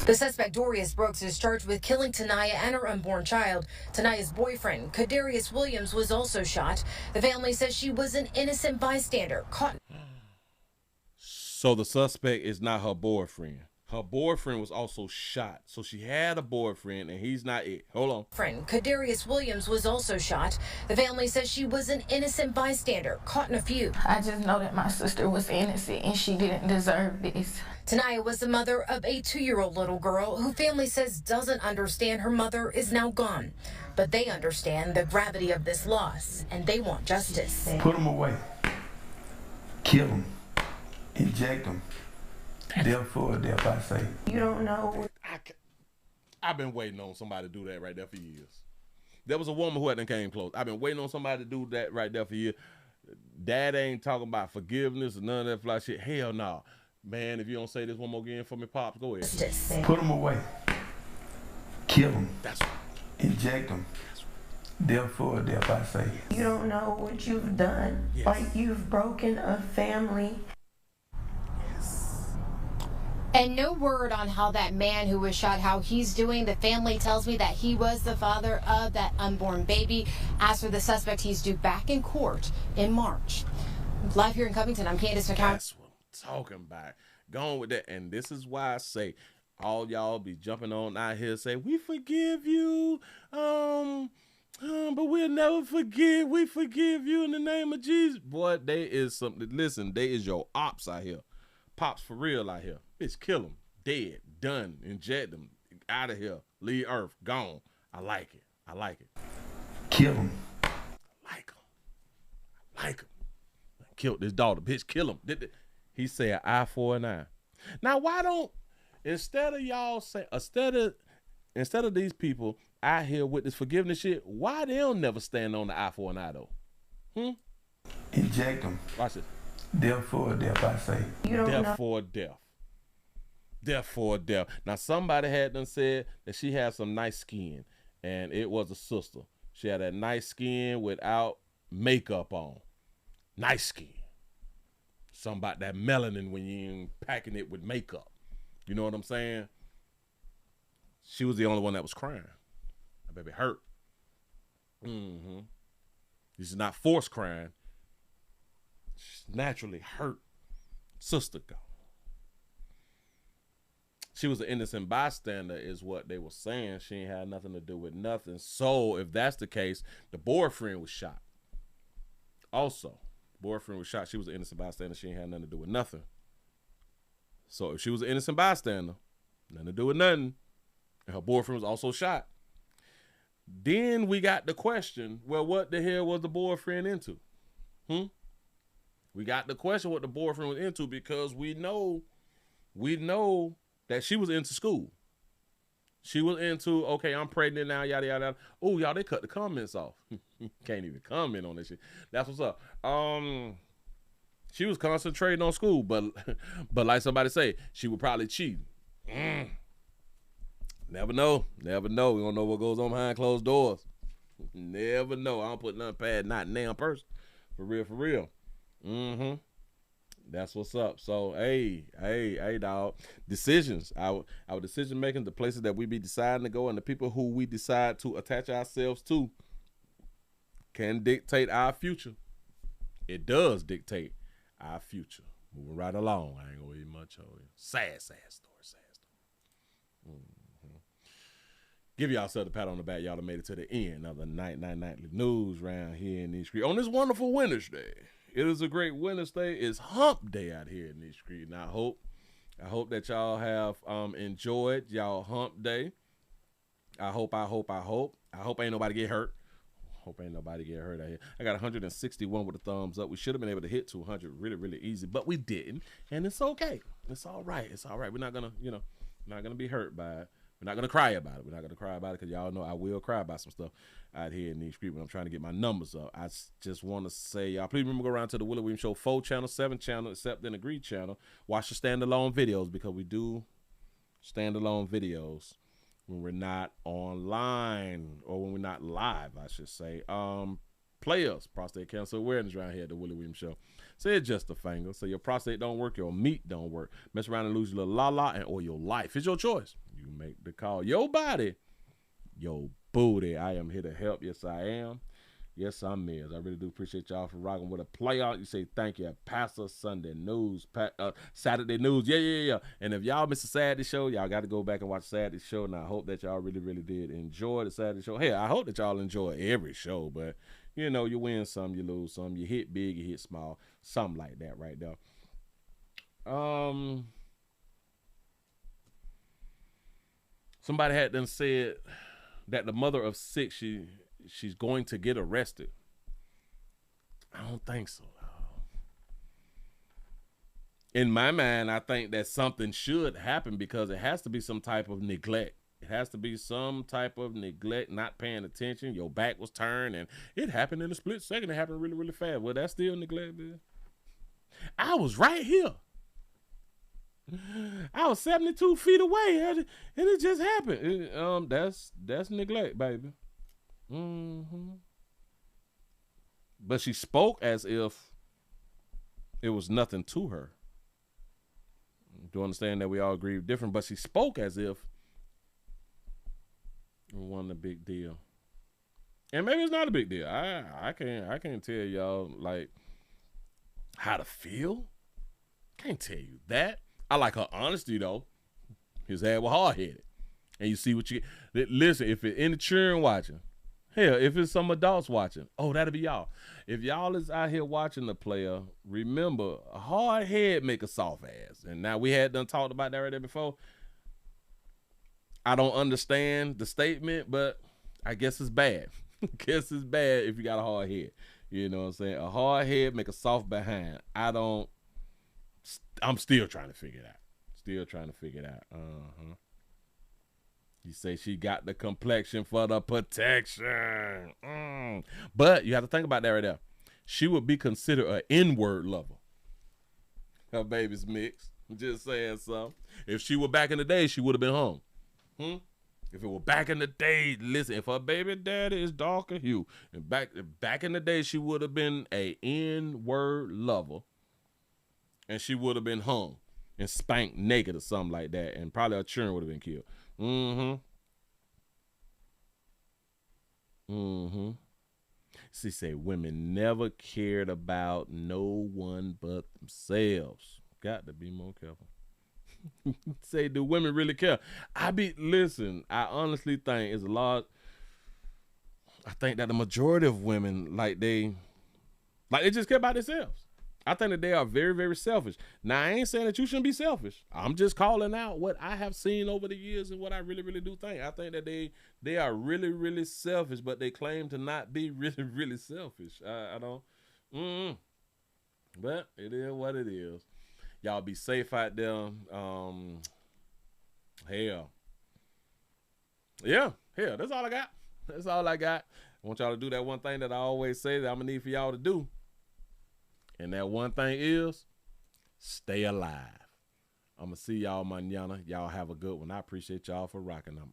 The suspect, Dorius Brooks, is charged with killing Tanaya and her unborn child. Tanaya's boyfriend, Kadarius Williams, was also shot. The family says she was an innocent bystander caught. So the suspect is not her boyfriend. Her boyfriend was also shot. So she had a boyfriend and he's not it. Hold on. Friend Kadarius Williams was also shot. The family says she was an innocent bystander caught in a feud. I just know that my sister was innocent and she didn't deserve this. Tanaya was the mother of a 2-year-old little girl who family says doesn't understand her mother is now gone. But they understand the gravity of this loss and they want justice. Put them away. Kill them. Inject them. Death for death, I say. You don't know. I've been waiting on somebody to do that right there for years. There was a woman who hadn't came close. I've been waiting on somebody to do that right there for years. Dad ain't talking about forgiveness or none of that fly shit. Hell no. Man, if you don't say this one more again for me, Pops, go ahead. Put them away. Kill them. That's right. Inject them. Death for death, I say. You don't know what you've done. Yes. Like you've broken a family. And no word on how that man who was shot, how he's doing. The family tells me that he was the father of that unborn baby. As for the suspect, he's due back in court in March. Live here in Covington, I'm Candace McCown. That's what I'm talking about. Going with that. And this is why I say, all y'all be jumping on out here say, we forgive you, but we'll never forgive. We forgive you in the name of Jesus. Boy, they is something. Listen, they is your ops out here. Pops for real out here. Bitch, kill them. Dead. Done. Inject them. Out of here. Leave Earth. Gone. I like it. I like it. Kill them. I like him. I like him. Killed this daughter. Bitch, kill him. He said eye for an eye. Now, why don't, instead of y'all say, instead of these people out here with this forgiveness shit, why they don't never stand on the eye for an eye, though? Inject them. Watch this. Death for death, I say. You don't know. Death for death. Death for a death. Now, somebody had done said that she had some nice skin, and it was a sister. She had that nice skin without makeup on. Nice skin. Something about that melanin when you ain't packing it with makeup. You know what I'm saying? She was the only one that was crying. That baby hurt. Mm-hmm. This is not forced crying. She's naturally hurt. Sister gone. She was an innocent bystander is what they were saying. She ain't had nothing to do with nothing. So if that's the case, the boyfriend was shot. Also, boyfriend was shot. She was an innocent bystander. She ain't had nothing to do with nothing. So if she was an innocent bystander, nothing to do with nothing, and her boyfriend was also shot, then we got the question, well, what the hell was the boyfriend into? We got the question what the boyfriend was into because we know that she was into school. She was into, okay, I'm pregnant now, yada, yada, yada. Oh, y'all, they cut the comments off. Can't even comment on this shit. That's what's up. She was concentrating on school, but like somebody say, she would probably cheat. Never know. Never know. We don't know what goes on behind closed doors. Never know. I don't put nothing past not damn person. For real, for real. That's what's up. So, hey, dog. Decisions. Our decision making, the places that we be deciding to go, and the people who we decide to attach ourselves to can dictate our future. It does dictate our future. Moving right along. I ain't gonna eat much of it. Sad story. Give yourself a pat on the back. Y'all have made it to the end of the nightly news round here in these streets on this wonderful Wednesday. It is a great Wednesday. It's hump day out here in these streets. And I hope that y'all have enjoyed y'all hump day. I hope ain't nobody get hurt. Hope ain't nobody get hurt out here. I got 161 with a thumbs up. We should have been able to hit 200 really, really easy, but we didn't. And it's okay. It's all right. It's all right. We're not gonna, not gonna be hurt by it. We're not gonna cry about it. We're not gonna cry about it because y'all know I will cry about some stuff out here in these streets when I'm trying to get my numbers up. I just want to say, y'all, please remember to go around to the Willie Williams Show 4 channel, 7 channel, except in the Grieves channel. Watch the standalone videos because we do standalone videos when we're not online or when we're not live, I should say. Players, prostate cancer awareness around here at the Willie Williams Show. Say it's just a finger. So your prostate don't work, your meat don't work. Mess around and lose your little la-la or your life. It's your choice. You make the call. Your body, your booty. I am here to help. Yes, I am. Yes, I'm is. I really do appreciate y'all for rocking with a playout. You say thank you. Pastor Sunday News, Saturday News. Yeah. And if y'all missed the Saturday show, y'all got to go back and watch Saturday show. And I hope that y'all really, really did enjoy the Saturday show. Hey, I hope that y'all enjoy every show. But, you win some, you lose some. You hit big, you hit small. Something like that right there. Somebody had done said that the mother of 6, she's going to get arrested. I don't think so. In my mind, I think that something should happen because it has to be some type of neglect. It has to be some type of neglect, not paying attention. Your back was turned, and it happened in a split second. It happened really, really fast. Well, that's still neglect, man. I was right here. I was 72 feet away, and it just happened. That's neglect, baby. But she spoke as if it was nothing to her. Do you understand that we all grieve different? But she spoke as if it wasn't a big deal. And maybe it's not a big deal. I can't tell y'all like how to feel. Can't tell you that. I like her honesty though. His head was hard-headed. And you see what you get. Listen, if it's any children watching, hell, if it's some adults watching, that'll be y'all. If y'all is out here watching the player, remember, a hard head make a soft ass. And now we had done talked about that right there before. I don't understand the statement, but I guess it's bad. I guess it's bad if you got a hard head. You know what I'm saying? A hard head make a soft behind. I'm still trying to figure it out. You say she got the complexion for the protection. But you have to think about that right there. She would be considered an N-word lover. Her baby's mixed. Just saying something. If she were back in the day, she would have been home. If it were back in the day, listen, if her baby daddy is darker hue, and back in the day, she would have been a N-word lover, and she would have been hung and spanked naked or something like that, and probably her children would have been killed. She say women never cared about no one but themselves. Got to be more careful. Say, do women really care? Listen, I honestly think it's a lot. I think that the majority of women, they just care about themselves. I think that they are very, very selfish. Now, I ain't saying that you shouldn't be selfish. I'm just calling out what I have seen over the years and what I really, really do think. I think that they are really, really selfish, but they claim to not be really, really selfish. I don't. But it is what it is. Y'all be safe out there. Hell. Yeah, that's all I got. That's all I got. I want y'all to do that one thing that I always say that I'm going to need for y'all to do. And that one thing is, stay alive. I'm going to see y'all mañana. Y'all have a good one. I appreciate y'all for rocking. I'm